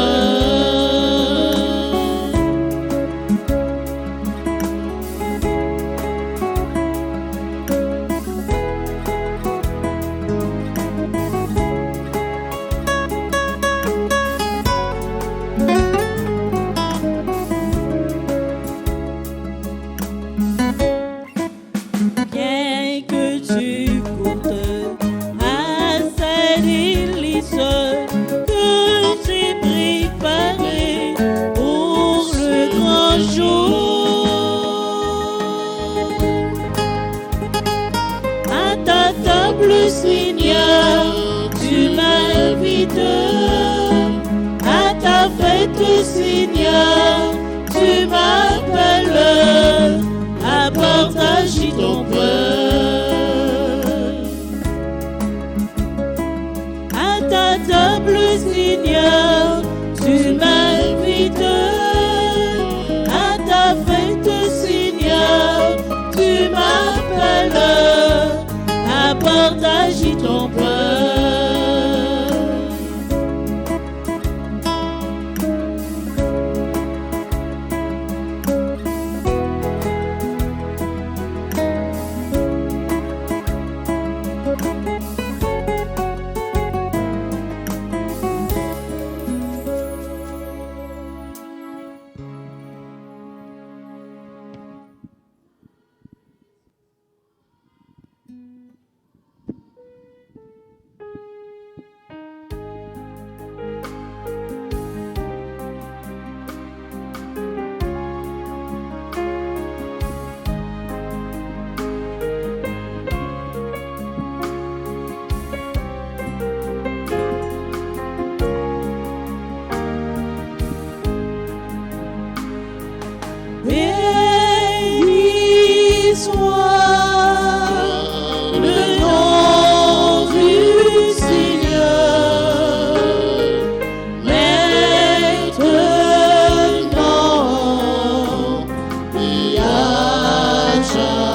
m'invites à ta fête, Seigneur. Tu m'appelles à partager ton pain. À ta table, Seigneur, tu m'invites à ta fête, Seigneur. Tu m'appelles à partager ton pain. Béni soit le nom du Seigneur, maintenant et à jamais.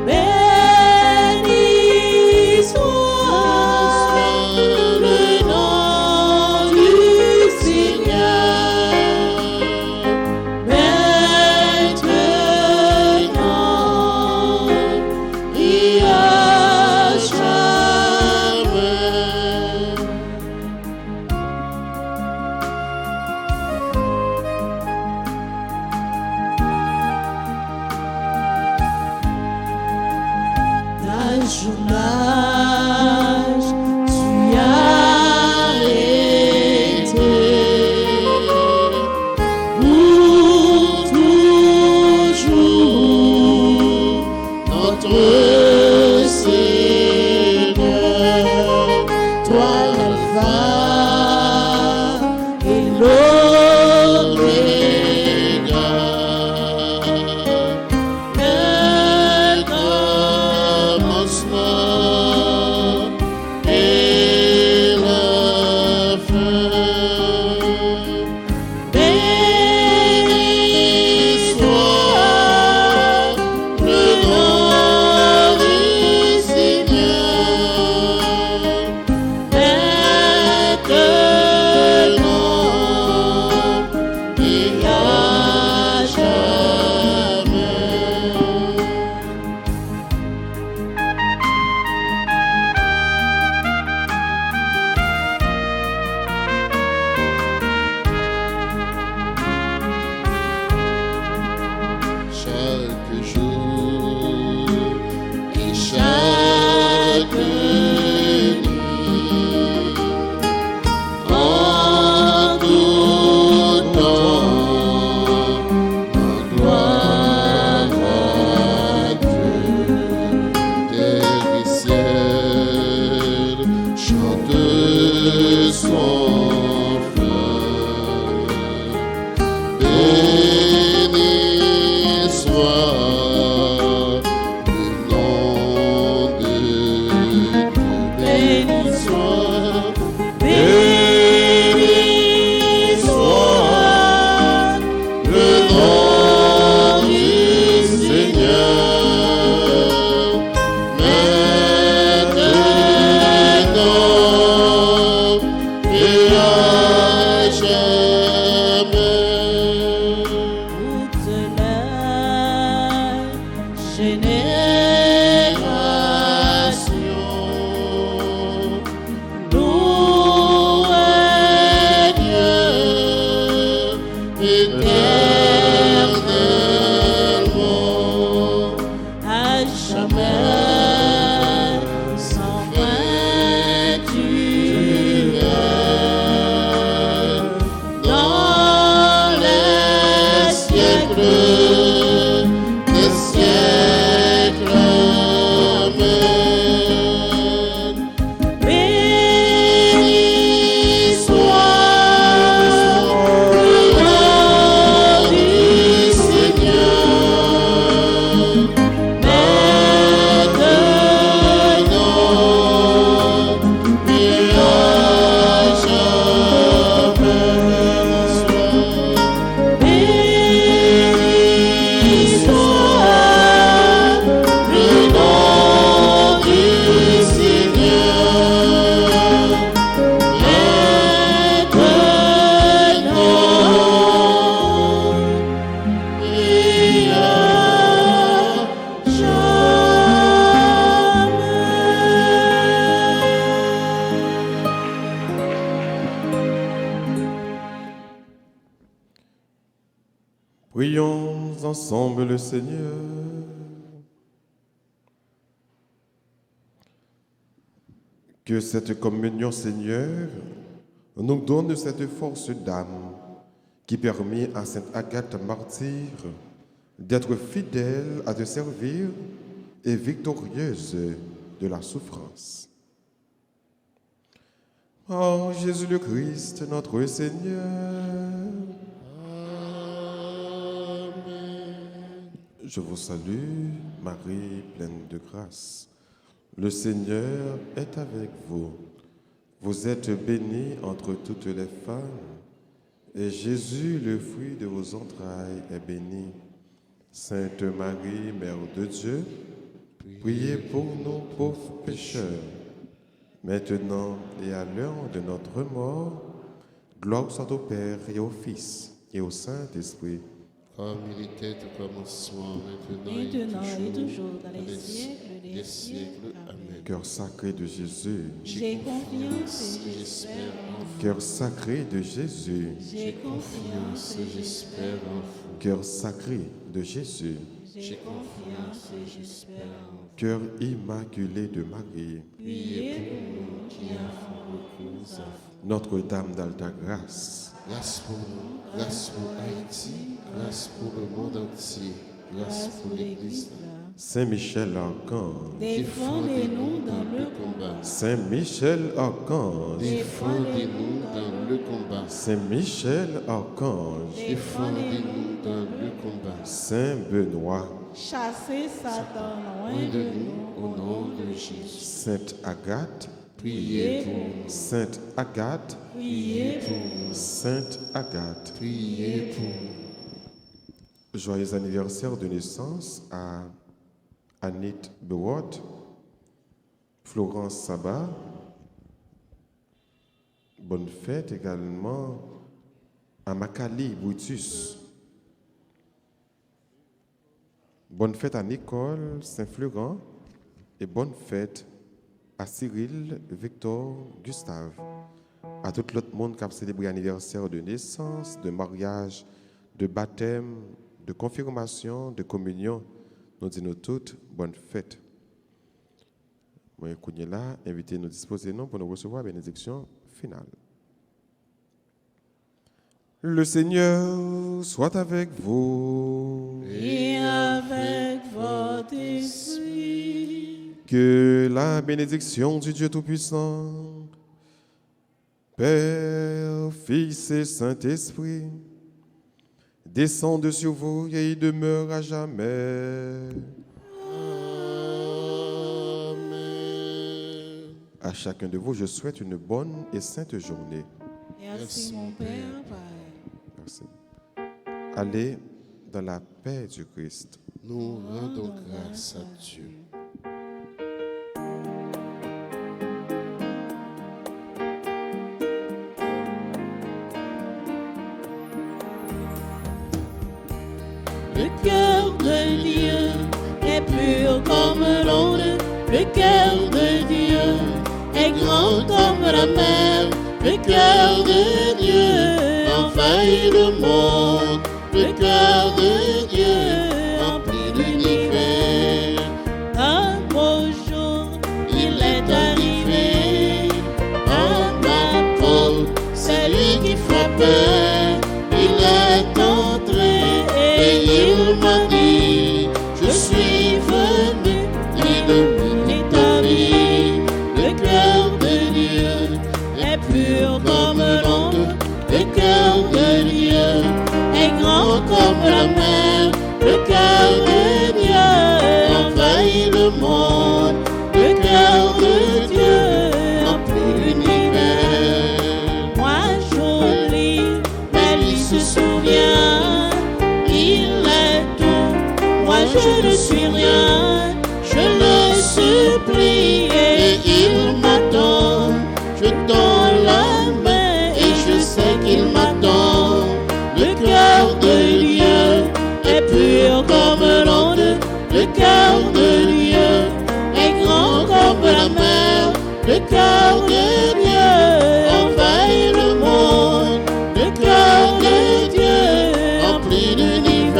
Béni soit le nom du Seigneur, maintenant et à jamais. Ta journage, tu as été pour toujours notre Seigneur. Toi l'alpha et l'oméga, le commencement et la fin. Béni soit le nom du Seigneur, maintenant et à jamais. Chaque jour et chaque nuit, en tout temps, en gloire à Dieu. Terre et ciel chantent son fleuve. Béni soit le nom de Dieu. Béni soit le nom du Seigneur, maintenant et à jamais. Toute la génération Prions ensemble le Seigneur. Que cette communion, Seigneur, nous donne cette force d'âme qui permet à Sainte Agathe martyre d'être fidèle à te servir et victorieuse de la souffrance. Oh Jésus le Christ, notre Seigneur. Je vous salue, Marie, pleine de grâce. Le Seigneur est avec vous. Vous êtes bénie entre toutes les femmes, et Jésus, le fruit de vos entrailles, est béni. Sainte Marie, Mère de Dieu, priez pour nous pauvres pécheurs, maintenant et à l'heure de notre mort. Gloire soit au Père et au Fils et au Saint-Esprit. Comme il était au commencement, maintenant et toujours, dans les siècles des siècles. Amen. Cœur sacré de Jésus, J'ai confiance et j'espère en vous. cœur sacré de Jésus, J'ai confiance et j'espère en vous. cœur sacré de Jésus, J'ai confiance et j'espère en vous. cœur immaculé de Marie, Priez pour nous qui avons recours à vous. Notre-Dame d'Alta Grâce, grâce pour nous, grâce pour Haïti, grâce pour le monde entier, grâce pour l'Église. Saint Michel Archange, Défendez-nous dans le combat. Saint Michel Archange, Défendez-nous dans le combat. Saint Michel Archange, Défendez-nous dans le combat. Saint Benoît, Chassez Satan loin Loin de de nous nous, au nom de Jésus. Sainte Agathe, Priez pour nous. Sainte Agathe, Priez pour nous. Sainte Agathe. Priez pour nous. Joyeux anniversaire de naissance à Anit Bewot, Florence Sabat. Bonne fête également à Makali Brutus. Bonne fête à Nicole Saint-Florent et bonne fête à Cyril Victor Gustave. À tout l'autre monde qui a célébré l'anniversaire de naissance, de mariage, de baptême, de confirmation, de communion, nous disons toutes bonne fête. Moi, là, invitez nous disposer pour nous recevoir la bénédiction finale. Le Seigneur soit avec vous. Et avec votre esprit. Que la bénédiction du Dieu Tout-Puissant, Père, Fils et Saint-Esprit, descende sur vous et y demeure à jamais. Amen. À chacun de vous, je souhaite une bonne et sainte journée. Merci mon Père. Merci. Allez dans la paix du Christ. Nous rendons grâce à Dieu. Le cœur de Dieu est pur comme l'onde. Le cœur de Dieu est grand comme la mer. Le cœur de Dieu envahit le monde. Le cœur de Dieu remplit l'univers. Un beau jour, il est arrivé à ma porte. C'est lui qui frappait. Il est entré et il m'a dit, je suis venu illuminer ta vie. Le cœur de Dieu est pur comme l'onde. Le cœur de Dieu est grand comme la mer. Le cœur de Dieu envahit le monde. Le cœur de Dieu remplit l'univers. Moi jolie, mais lui se souvient. Il est tout, moi je ne suis rien. Je le supplie et il m'attend. Je tends la main et je sais qu'il m'attend. Le cœur de Dieu est pur comme l'onde. Le cœur de Dieu est grand comme la mer. Le cœur de Dieu envahit le monde. Le cœur de Dieu remplit l'univers.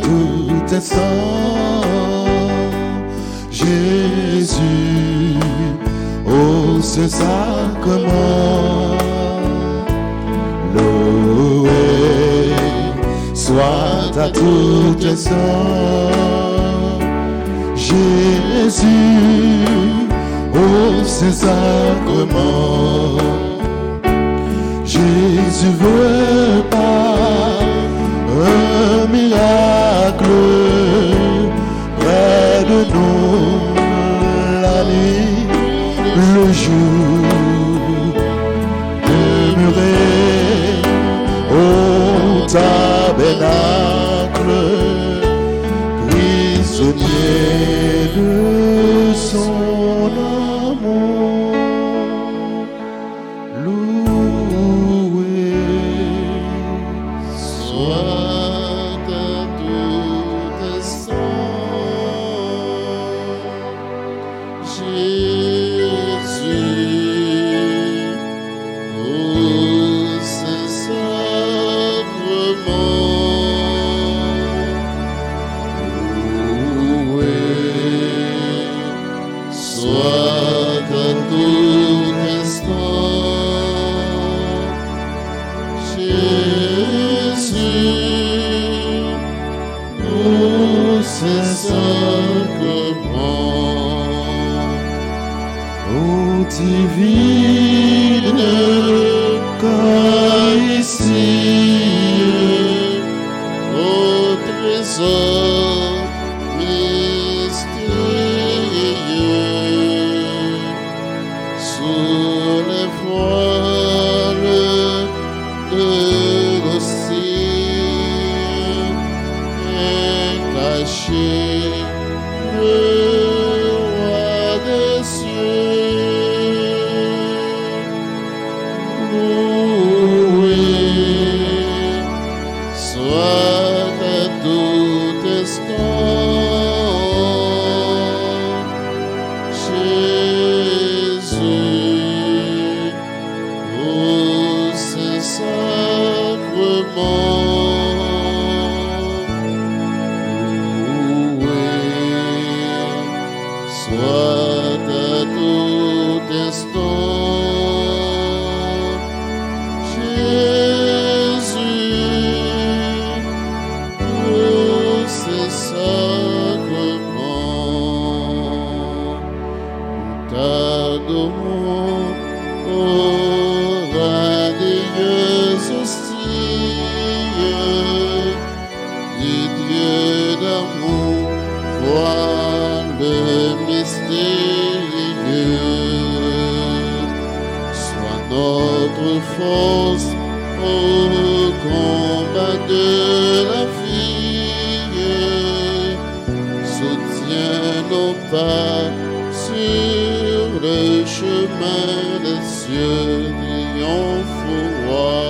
tout instant. Jésus, ô ce sacrement, loué soit à tout instant. Jésus, ô ce sacrement, Jésus veut pas un miracle près de nous, la nuit, le jour, demeurer au tabernacle, prisonnier de son amour. Loué soit à tout instant. Jésus, ô saint sacrement, loué soit à tout instant. Jésus, ô saint sacrement, ô divine Eucharistie, ô trésor mystérieux, sous les voiles de l'océan est caché le roi des cieux. Loué soit à tout instant. Jésus, ô saint sacrement, loué soit à tout instant. Jésus, ô saint sacrement, t'adorons, ô radieuse hostie du Dieu d'amour, voile mystérieux. Sois notre force au combat de la vie, soutiens nos pas sur le chemin des cieux, triomphe au roi,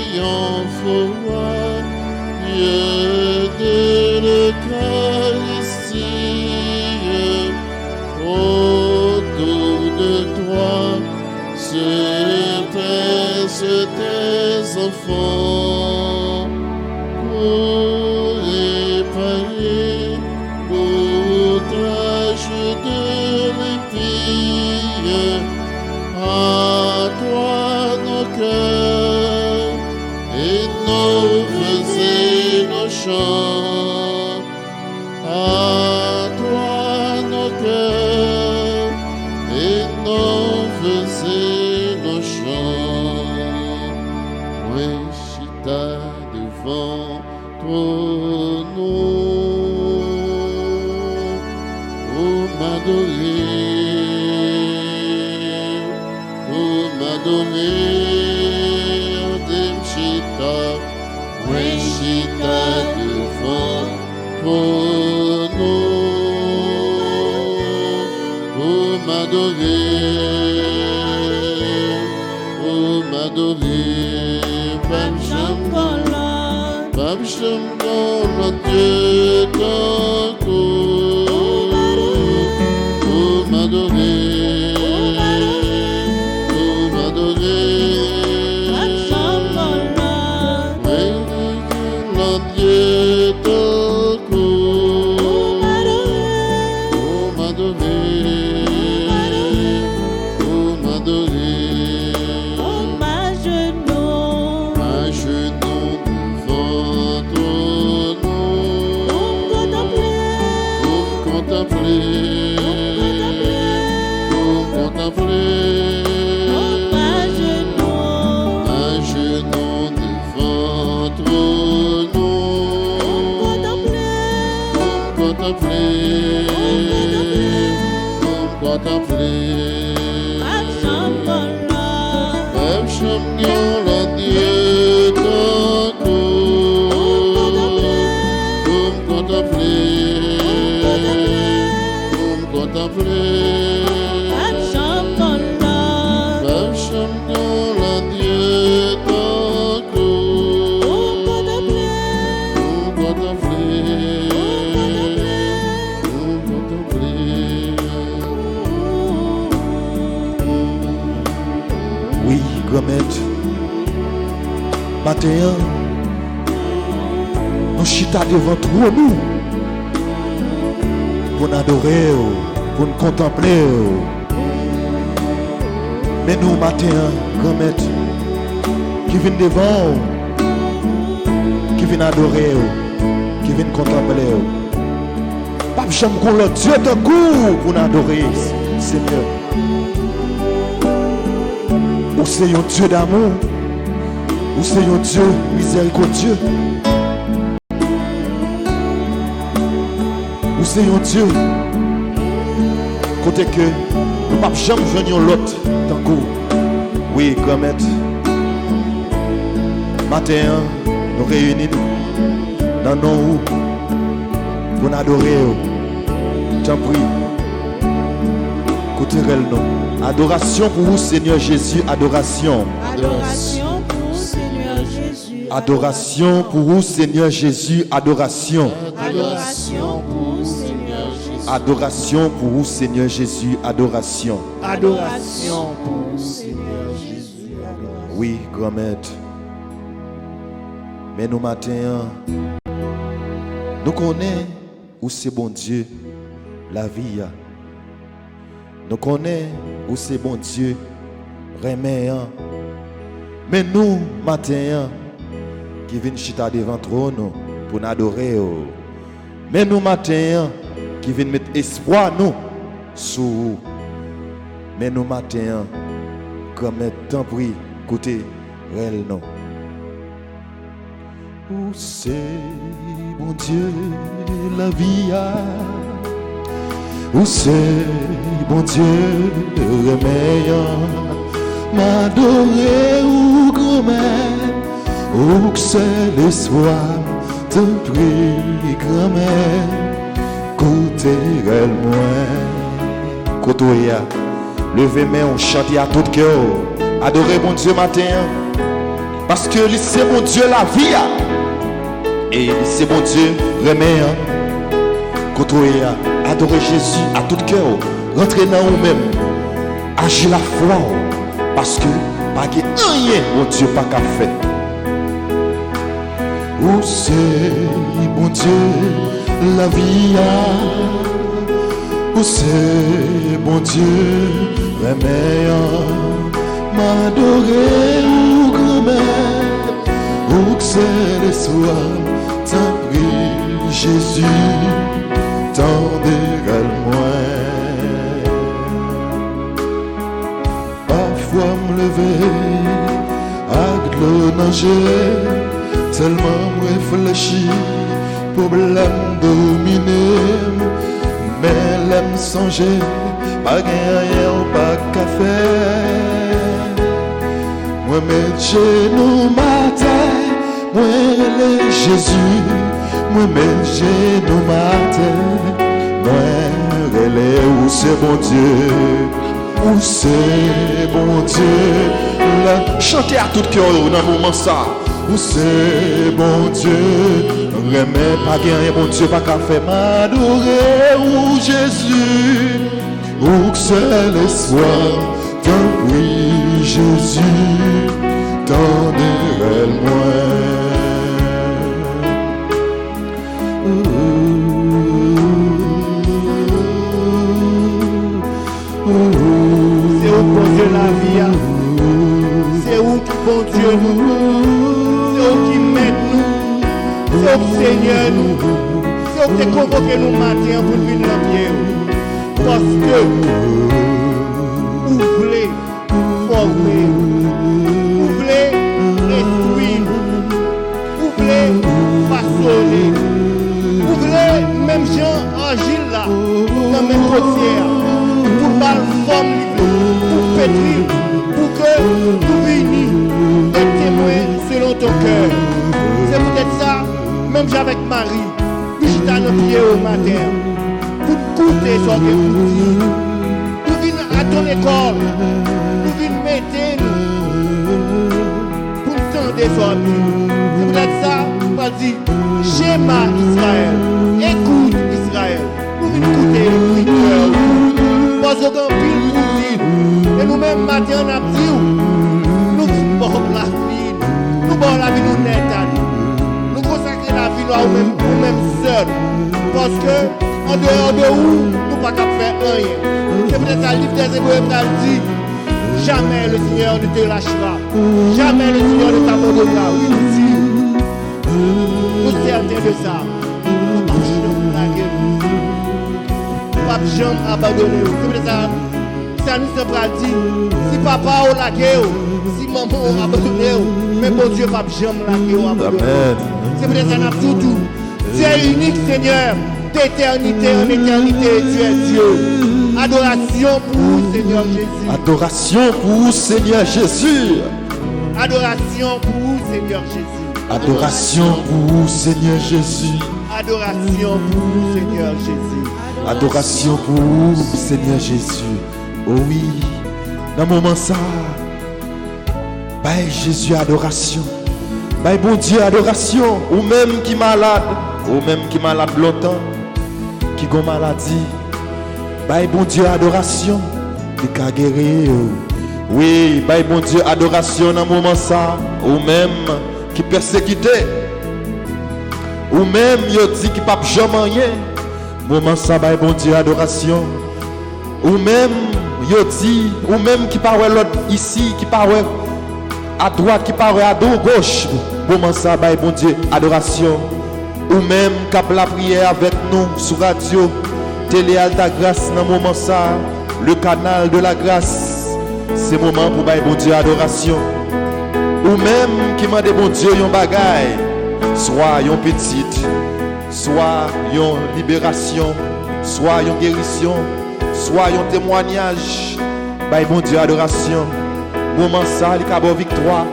triomphe au roi, Dieu de l'Eucharistie. Autour de toi se taisent tes enfants pour réparer l'outrage de l'épée. À toi nos cœurs et nos voeux et nos chants. À toi nos cœurs et nos voeux et nos chants. Moi, chita devant ton nom, pour m'adorer, Dem chita, moi, chita devant ton nom, pour m'adorer, Pape Jambola, Dieu t'encourt, pour m'adorer, Nous contempler. à genoux, À genoux devant ton nom. Contempler. Contempler. à Chambola, Même champion la Dieu ton contempler. Contempler. à Chambola, Même champion la Dieu ton contempler. Oui, Gomet. Matin, nous chita devant toi, nous, pour nous adorer, pour nous contempler. Mais nous, matin, Gomet, qui viennent devant, qui viennent adorer, qui viennent contempler. Pas jamais qu'on le Dieu de goût pour nous adorer, Seigneur. Ou c'est un Dieu d'amour, ou c'est un Dieu miséricordieux, ou c'est un Dieu côté que nous ne pouvons jamais venir l'autre tant que oui, Gomet. Matin, nous réunissons dans nos pour nous adorer. T'en prie, côté nous. Adoration pour vous, Seigneur Jésus, adoration. adoration pour Seigneur Jésus, Adoration pour vous, Seigneur Jésus, adoration. adoration pour Seigneur Jésus, Adoration pour vous, Seigneur Jésus, adoration. adoration pour Seigneur Jésus, adoration. Oui, grand maître. Mais nous matin, nous connaissons où c'est bon Dieu, la vie. Nous connaissons où c'est bon Dieu, reméant. Mais nous, matin, qui viennent chita devant trône pour nous adorer. Mais nous, matin, qui viennent mettre espoir nous sous vous. Mais nous, matin, comme tant pris, côté réel non. Où c'est bon Dieu, la vie a. Où c'est bon Dieu, reméant, m'adorer ou grand-mère, où c'est l'espoir, te prie grand-mère, côté réel moins. Côté levez main, on chante à tout cœur, adorez bon Dieu matin, parce que c'est bon Dieu la vie, et c'est bon Dieu reméant, côté adorez Jésus à tout cœur, rentrez dans vous-même, agissez la foi, parce que pas que rien, mon Dieu, pas qu'à faire. Où c'est, mon Dieu, la vie où c'est, mon Dieu, reméant, m'adorer ou grand-mère, où c'est le soir, t'en prie, Jésus. Moi parfois me lever à l'eau nager tellement me réfléchir problème dominé mais l'aime songer pas rien ou pas café moi mes genoux matin moi les Jésus moi mes genoux matin moi, relais, où c'est bon Dieu, où c'est bon Dieu. Là, chantez à tout cœur dans le moment ça. Où c'est bon Dieu, remets pas rien, bon Dieu, pas qu'à faire m'adorer. Où Jésus, où c'est l'espoir, t'en prie Jésus, t'en es moi. C'est où bon Dieu la vie, c'est où bon Dieu nous, c'est où qui met nous, c'est où Seigneur nous, c'est où qui convoque nous matin pour venir dans pied. parce que vous voulez former, vous voulez instruire, vous voulez façonner, vous voulez même Jean Angile là, dans mes côtières, pour pas forme, pour pétrir, pour que nous venions des témoins selon ton cœur. C'est peut-être ça, même avec Marie, puis je t'en ai pied au matin, pour écouter son écoute. Nous venons à ton école, nous venons mettre nous, pour tendre son amis. C'est peut-être ça, on dit, schéma Israël, écoute Israël, nous venons écouter le cœur, parce qu'on pile cousine, et nous-mêmes matin on a dit, nous venons la vie, nous venons la vie nous net. Consacrer la vie à nous-mêmes seuls. Parce que, en dehors de où, nous ne pouvons pas faire rien. C'est peut-être ça, le livre des Hébreux dit jamais le Seigneur ne te lâchera. Jamais le Seigneur ne t'abandonnera. Oui, si. Nous sommes certains de ça. Nous ne pouvons pas laguer. Nous ne pouvons pas jamais abandonner. C'est peut-être ça. Ça nous a dit, si papa a lagué, si maman a abandonné, mais bon Dieu ne va jamais laguer ou abandonner. C'est peut-être ça, tout. Tu es unique, Seigneur, d'éternité en éternité, tu es Dieu. Adoration pour Seigneur Jésus. Adoration pour Seigneur Jésus. Adoration pour Seigneur Jésus. Adoration pour Seigneur Jésus. Adoration pour Seigneur Jésus. Adoration pour Seigneur Jésus. Oh oui, dans le moment ça, bye Jésus, adoration. Bye bon Dieu, adoration. Ou même qui malade longtemps, qui a maladie. Bye bon Dieu, adoration. Qui a guéri. Oui, bye bon Dieu, adoration dans le moment ça. Ou même qui persécuté. Ou même yo dit qui pas jamais rien. Moment ça, bye bon Dieu, adoration. Ou même yo dit, ou même qui parle l'autre ici, qui parle à droite, qui parle à gauche. Moment ça, bye bon Dieu, adoration. Ou même cap la prière avec nous sur radio, télé Alta Grâce dans moment ça, le canal de la grâce. C'est moment pour bye bon Dieu, adoration. Ou même qui m'a dit bon Dieu, yon bagaille, soit yon petite, soit yon libération, soit yon guérison. Soyons témoignage, bye bon Dieu, adoration. Moment ça, il y a victoire.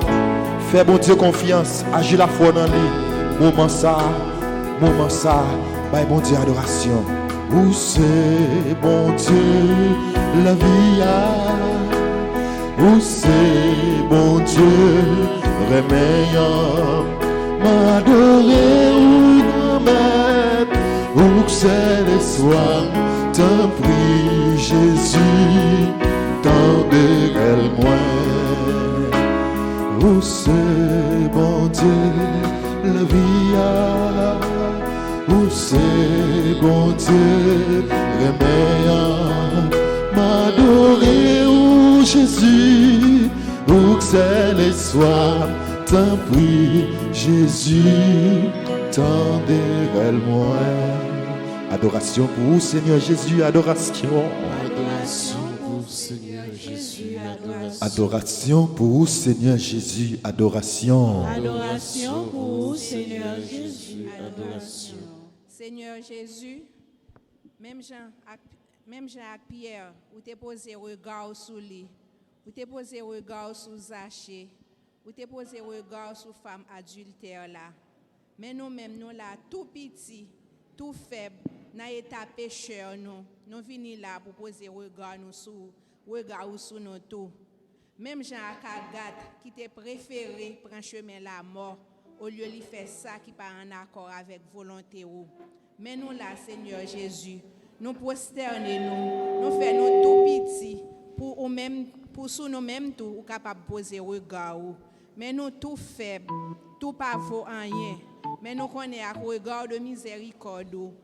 Fais bon Dieu confiance, agis la foi dans lui. Moment ça, bye bon Dieu, adoration. Où c'est bon Dieu, la vie a. Où c'est bon Dieu, réveillant, m'adorer ou grand-mère. Où c'est le soir. T'en prie Jésus, t'en dégale moi. Où c'est bon Dieu, la vie a. Où c'est bon Dieu, réveillant, m'adorer où Jésus. Où c'est les soirs, t'en prie Jésus, t'en dégale moi. Adoration pour Seigneur Jésus, adoration. Adoration pour Seigneur Jésus, adoration. Adoration pour Seigneur Jésus, adoration. Adoration pour Seigneur Jésus, adoration. Seigneur Jésus, même Jean et Pierre, où t'es posé regard sur lui, où t'es posé regard sur Zachée, où t'es posé regard sur femme adultère là. Mais nous-mêmes, nous là, tout petit, tout faible, dans l'état pécheur, nous venons là pour poser regard sur nous tout. Même Jean Agathe, qui t'est préféré prendre chemin la mort, au lieu de faire ça qui pas en accord avec volonté ou. Mais nous là, Seigneur Jésus, nous prosternons, nous faisons tout petit pour sous nous-mêmes tout, ou capable de poser regard. Mais nous tout faible, tout pas vaut rien. Mais nous connaissons à regard de miséricorde ou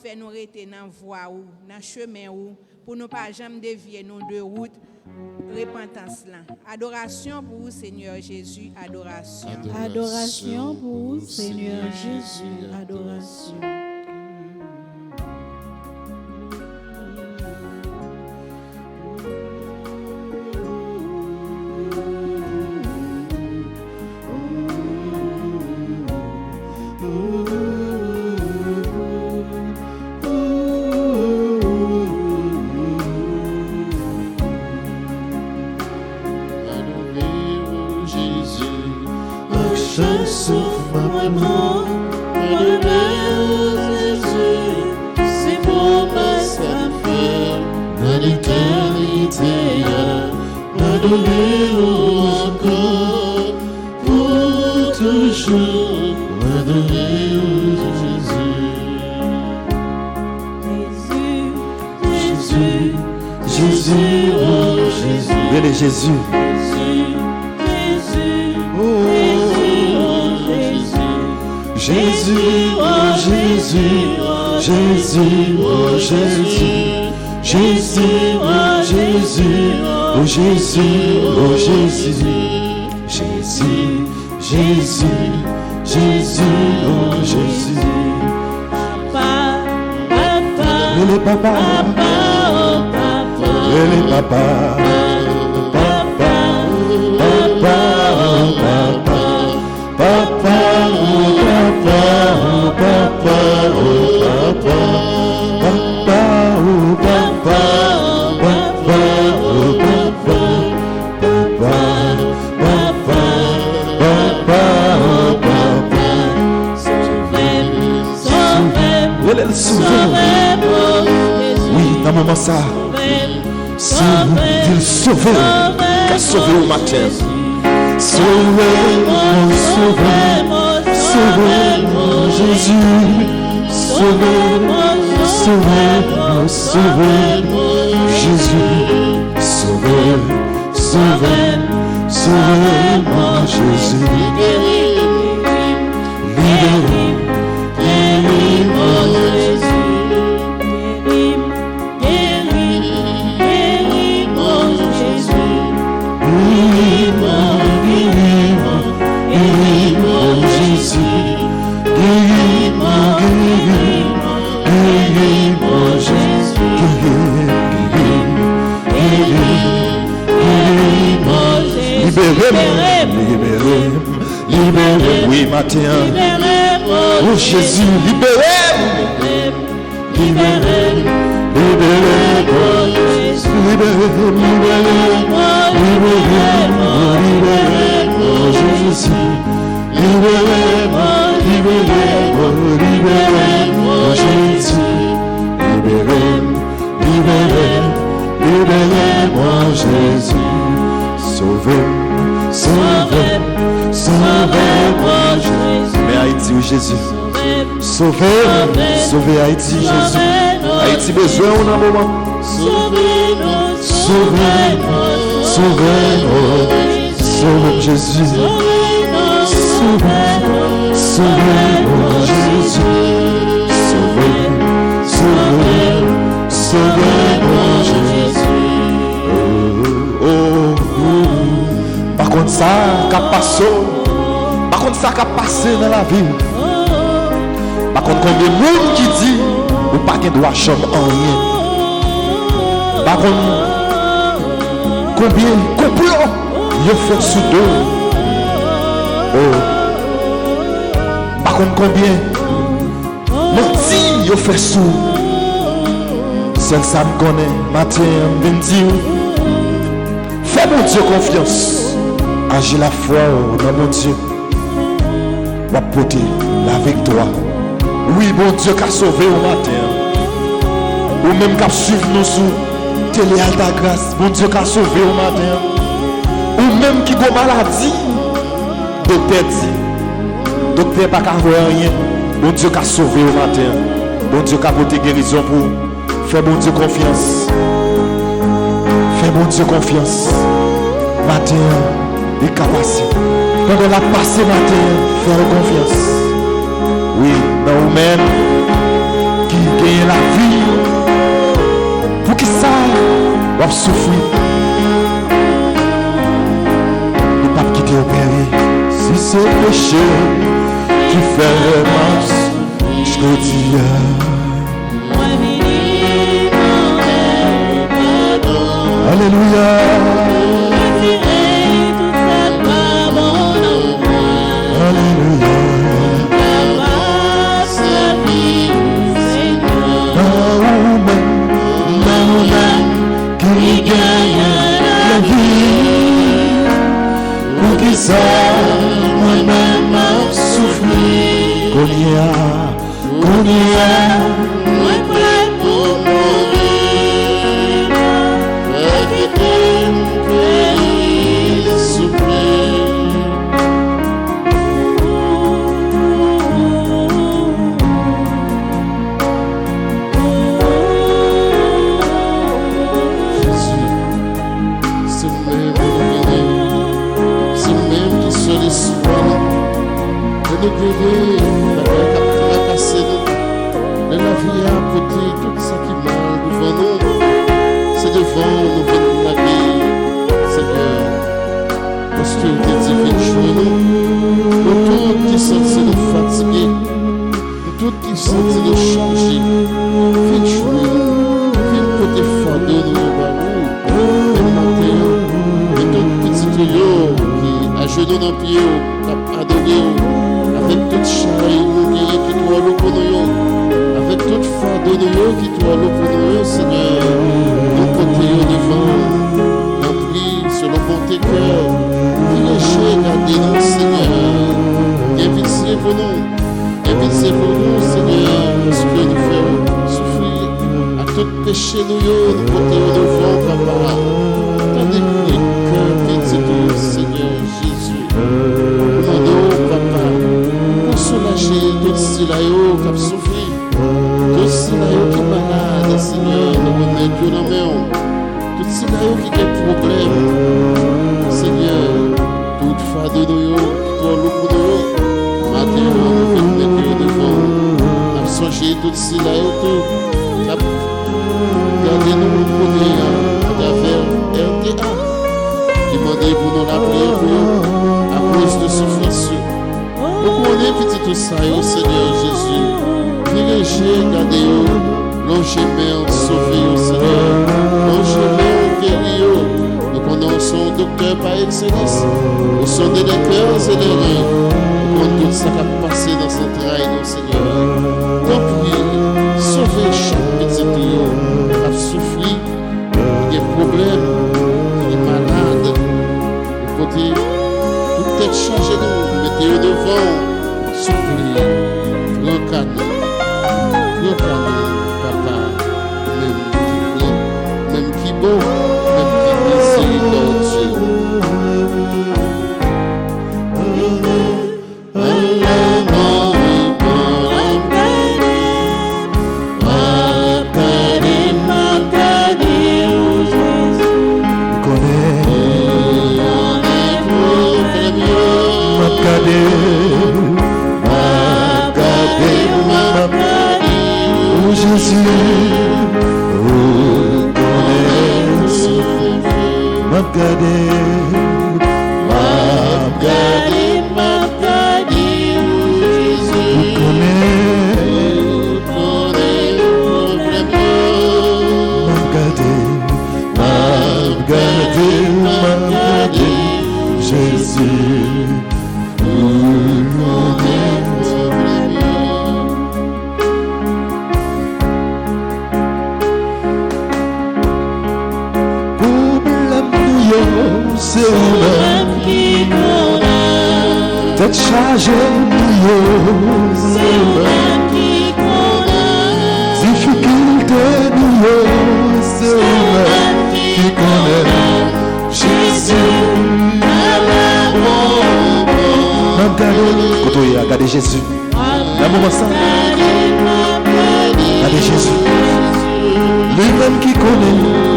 fait nous rester dans voie ou dans chemin ou pour ne pas jamais dévier nous de route repentance là. Adoration pour vous Seigneur Jésus, adoration. Adoration pour vous Seigneur Jésus, adoration. souffle moi, Jésus, c'est pour ma femme, dans l'éternité, m'adorer encore, pour toujours, m'adorer Jésus, oh Jésus. Venez Jésus. Jésus, oh Jésus, Jésus, oh Jésus, Jésus, oh Jésus, oh Jésus, oh Jésus, Jésus, Jésus, Jésus, oh Jésus. Venez papa. Venez papa. Papa, papa, papa. Papa, oh papa, oh papa, oh papa, papa, oh papa, papa, oh papa, papa, papa, papa, oh papa. Sauvez-le, oui, dans le moment ça, il sauve, qu'a sauvé au matin. Sauvez-moi, sauvez-moi, sauvez-moi, Jésus. Sauvez-moi, sauvez-moi, sauvez-moi, Jésus. Sauvez-moi, sauvez-moi, sauvez-moi, Jésus. Libérez-moi, Jésus. Guéris-moi, Jésus. Guéris-moi, Jésus. Guéris-moi, guéris-moi, Jésus. Guéris-moi, Jésus. Libérez-moi, oui, matin. Oh Jésus, libérez-moi. Libérez-moi, Jésus. Libérez-moi, libérez-moi, Jésus. Libérez-moi, Jésus. Sauvez-moi, Jésus. Mais Haïti, oui, Jésus. Sauvez Haïti, Jésus. Haïti besoin en un moment. Sauvez-moi, sauve Jésus. Sauvez-moi, Jésus. Sauvez-moi, Jésus. Par contre ça qui a passé, par contre ça qui a passé dans la vie. Par contre combien de monde qui dit ou pas qu'il doit chambre en rien. Par contre combien de complots il fait sous dos. Oh. Par contre combien menti il fait sous. Seul ça me connaît, matin je me dis. Fais mon Dieu confiance. Agis la foi dans mon Dieu. Va porter la victoire. Oui, bon Dieu qui a sauvé au matin. Ou même qui a suivi nous sous télé Alta Grâce. Bon Dieu qui a sauvé au matin. Ou même qui a maladie. Docteur dit. Docteur pas qu'à voir rien. Bon Dieu qui a sauvé au matin. Bon Dieu qui a porté guérison pour. Fais bon Dieu confiance. Fais bon Dieu confiance. Matin, il est capacité. Pendant la passée matin, fais confiance. Oui, dans vous-même qui gagne la vie. Pour qui ça va souffrir. Ne pas quitter au péri. Si c'est le péché qui fait mal, je te dis. Alléluia. Alléluia. Qui gagne la vie. Pour qui ça, moi-même, Nous tous qui sommes fatigués, nous tous qui sommes chargés, faites jouer, faites côté fardeau de nos barreaux, et matin, et tout petit tuyau qui a jeté dans le pied, qui a adoré, avec toute charité qui doit l'eau pour nous, avec toute fardeau de nous qui doit l'eau pour nous, Seigneur, nous côté devant, nous prions selon bonté cœur, dirigez, gardez-nous, Seigneur, invitez pour nous. Invitez pour nous, Seigneur, parce que nous faisons souffrir à tout péché nous côté devant, Papa. Attendez que le cœur petit tout, Seigneur Jésus. Demandons, Papa, pour soulager tout cela qui a souffert, tout cela qui est malade, Seigneur, nous remettons dans la main. Tout cela qui a des problèmes, Seigneur, toute fade de nous, tout le pour nous. Matin, nous venons devant, nous songé tout cela et tout. Gardez-nous pour nous à travers RTA. Demandez pour nous la prière à cause de souffrance. Nous connaissons petit tout ça, Seigneur Jésus. Dirigez, gardez-nous, longez-moi, sauvez-nous, Seigneur. Longez-moi, guéris-nous. Nous connaissons docteur par excellence. Nous sommes des cœurs et des reins. Tout ça qui a passé dans ce travail, Seigneur. Donc, sauvez chaque petit tuyau qui a souffert, qui a des problèmes, qui est malade. Écoutez, toute tête chargée de nous, mettez-le devant, soufflez, recadez, Papa, même qui bon, même qui miséricordieux. Chargé difficulté c'est qui connaît Jésus. Regardez Jésus. L'amour ensemble. Regardez Jésus. Lui-même qui connaît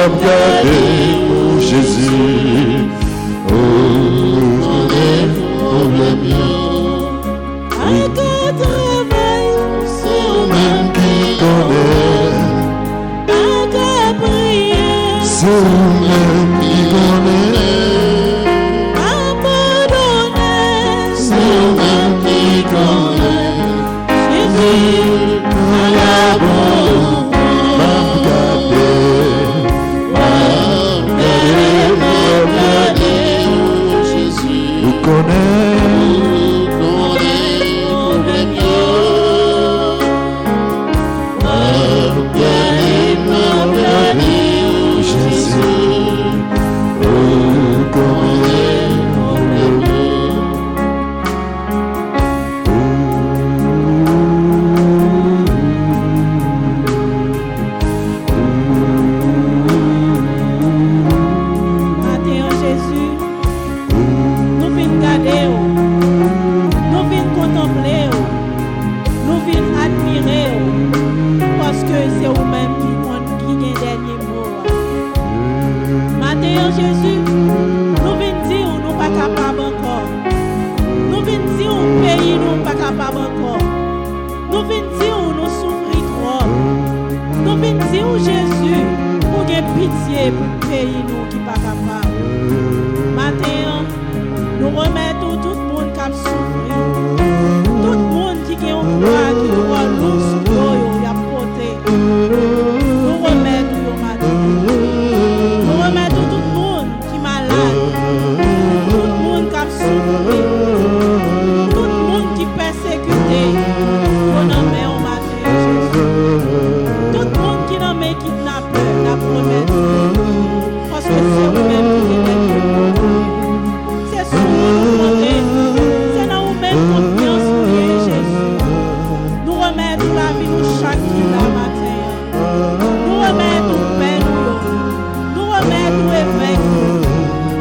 regardez pour Jésus, oh, problème. À travail, c'est même qui connaît. À prière, c'est même qui connaît. Abandonner, c'est même qui connaît. Jésus, à la bonne. souffrir. Tout le monde qui persécuté, on en met au matin, Jésus. Tout le monde qui en met kidnappeur, la promesse. Parce que c'est vous-même qui l'êtes. C'est sur nous compter. C'est dans vous-même confiance, Jésus. Nous remettons la vie, nous chaque la matin. Nous remettons peine, nous remettons évêque,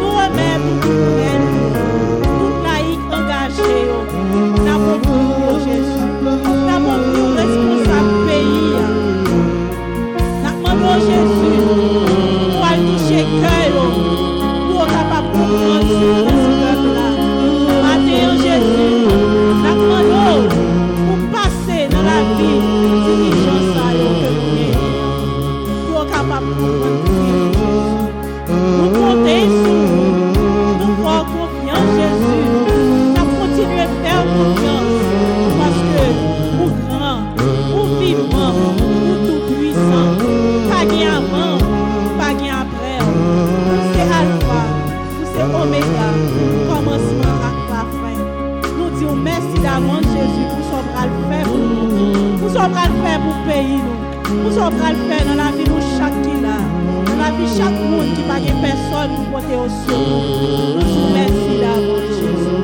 nous remettons peine, toute laïque engagée. Nous avons pour Jésus. Nous avons pour responsable pays. Nous avons Jésus pour aller toucher cœur, pour être capable de comprendre ce peuple-là. Matin, Jésus, nous avons pour passer dans la vie diligence à pour être capable de comprendre. Nous comptons sur nous faire confiance, Jésus. Nous continuons à faire confiance parce que vous grand, vous vivant, vous tout puissant, pas gain avant, pas gain après. Vous c'est Alpha, vous c'est Oméga, commencement à la fin. Nous disons merci d'avance, Jésus, pour ce qu'on le faire pour nous. Pour ce qu'on le faire pour le pays, nous. Pour ce qu'on le faire dans la vie, nous, chaque qui là. Dans la vie, chaque monde qui n'a pas personne pour porter au secours. Nous disons merci d'avance, Jésus.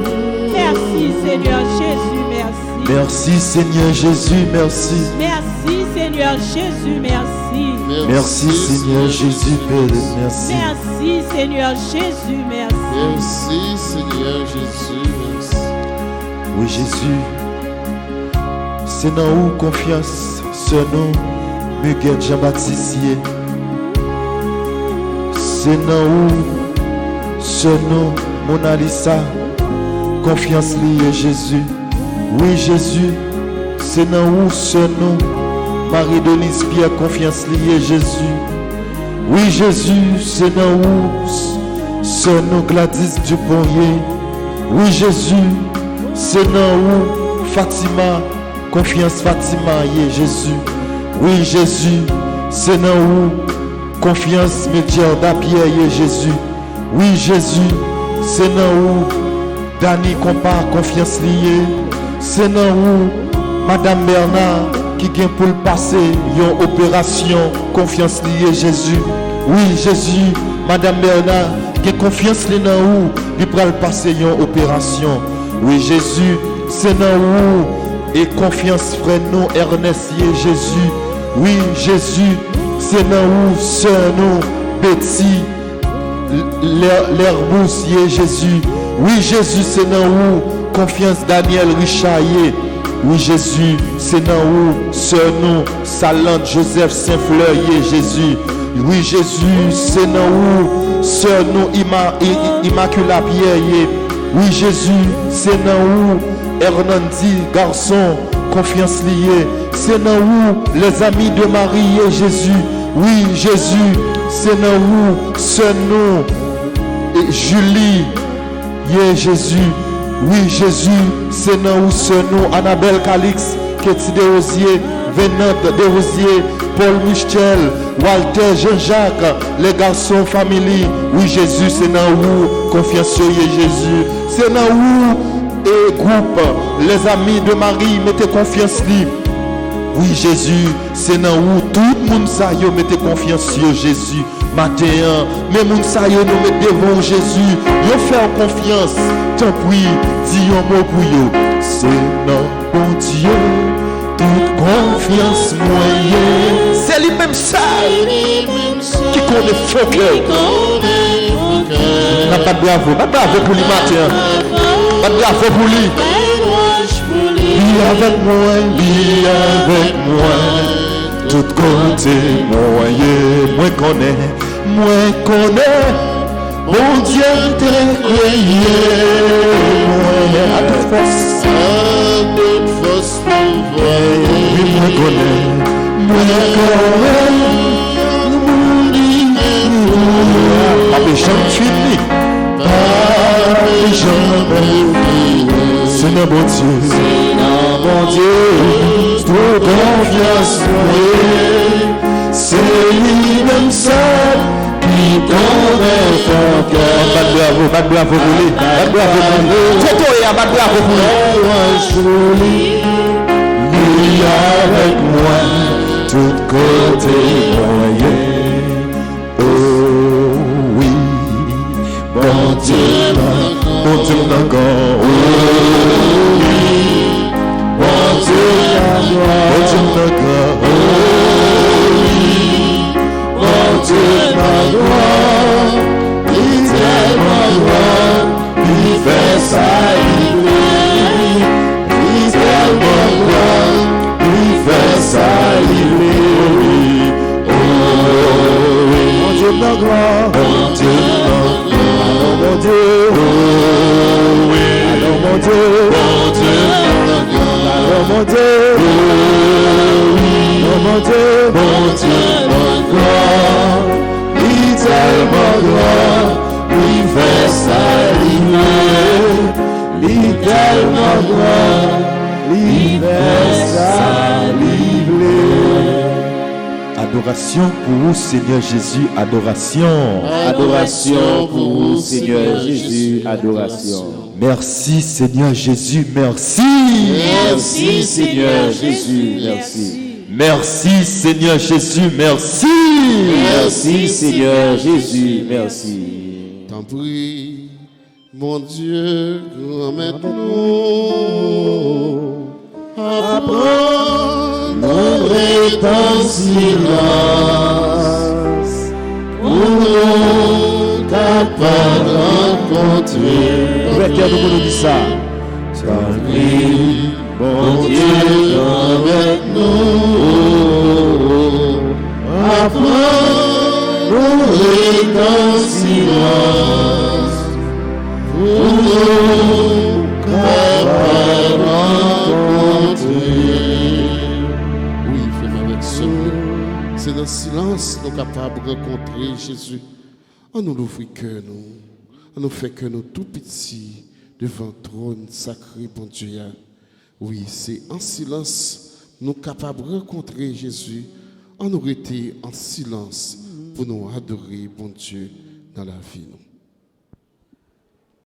Merci, Seigneur Jésus, merci. Merci Seigneur Jésus, merci. Merci, Seigneur Jésus, merci. Merci Seigneur Jésus, Père, merci. Merci, Seigneur Jésus, merci. Merci Seigneur Jésus, merci. Oui Jésus, c'est dans où confiance, ce nom, Miguel Jean-Baptiste. C'est dans où ce nom, Mona Lisa, confiance liée Jésus. Oui Jésus, c'est dans où ce nom, Marie-Denise Pierre, confiance liée Jésus. Oui Jésus, c'est dans où ce nom, Gladys Dupont-Rier. Oui Jésus, c'est dans où Fatima, confiance Fatima, Jésus. Oui Jésus, c'est dans où confiance Médière d'Apierre, Jésus. Oui Jésus, c'est dans où Dani compare confiance liée. C'est dans où Madame Bernard qui vient pour le passer une opération confiance liée Jésus. Oui Jésus, Madame Bernard qui a confiance liée dans où il peut le passer une opération. Oui Jésus, c'est dans où et confiance frère nous Ernest Jésus. Oui Jésus, c'est dans où sœur nous Betty l'Airbus Jésus. Oui Jésus, c'est dans où confiance Daniel Richard. Oui Jésus, c'est dans où sœur nous Salante Joseph Saint-Fleur Jésus. Oui Jésus, c'est dans où sœur nous Immaculée Pierre. Oui Jésus, c'est dans où Hernandi garçon confiance liée. C'est dans où les amis de Marie Jésus. Oui Jésus, c'est dans où sœur nous et Julie Jésus. Oui Jésus, c'est dans où sœur nous Annabelle Calix, Ketty Desrosiers, Venante Desrosiers, Paul Michel, Walter Jean-Jacques, les garçons famille. Oui Jésus, c'est dans où confiance Jésus. C'est dans où et groupe les amis de Marie mettez confiance libre. Oui Jésus, c'est dans où tout le monde ça yo mettez confiance sur Jésus. Matin, mais moun sa yo nous met devant Jésus. Yo fait confiance. Tant pis, dis un mot pour yo. C'est dans bon Dieu, toute confiance moyenne. C'est lui-même ça qui connaît faux cœur. N'a pas de bravo, pas de bravo pour lui matin. Pas de bravo pour lui. Lui avec moi, tout côté moyen, moi connais, mon Dieu t'est créé, à toute force, oui, moi connais, pas de gens finis, pas de gens Seigneur bon Dieu, toute confiance, c'est lui-même seul qui Bat bravo pour lui. Bat bravo pour lui. Toto et bat bravo pour lui. Lui avec moi, tout côté moyen. Oh oui, bon Dieu encore. Oh oui, bon Dieu encore. Oh oui, bon Dieu encore. Il tellement grand, il fait ça, il tellement grand, il fait ça, oh oui, mon Dieu grand, mon Dieu grand, mon Dieu, oh oui, alors mon Dieu, alors mon Dieu, oh oui, mon Dieu, grand, il tellement grand. Il fait ça, il tellement grand, il fait ça, adoration pour vous, Seigneur Jésus, adoration. Adoration pour vous, Seigneur Jésus, adoration. Merci, Seigneur Jésus, merci. Merci, Seigneur Jésus, merci. Merci, Seigneur Jésus, merci. Merci, Seigneur Jésus, merci. T'en prie, mon Dieu, grand maître nous, apprends nos en silence, pour nous capables de rencontrer. Cœur de nous dit ça. T'en prie, mon Dieu, grand maître nous, apprends mourir en silence, pour nous capables de rencontrer. Oui, frère, avec ce c'est dans le silence que nous sommes capables de rencontrer Jésus. On nous l'ouvre cœur, on nous fait que nous tout petits devant le trône sacré, bon Dieu. Oui, c'est en silence nous sommes capables de rencontrer Jésus. On nous était en silence pour nous adorer, bon Dieu, dans la vie.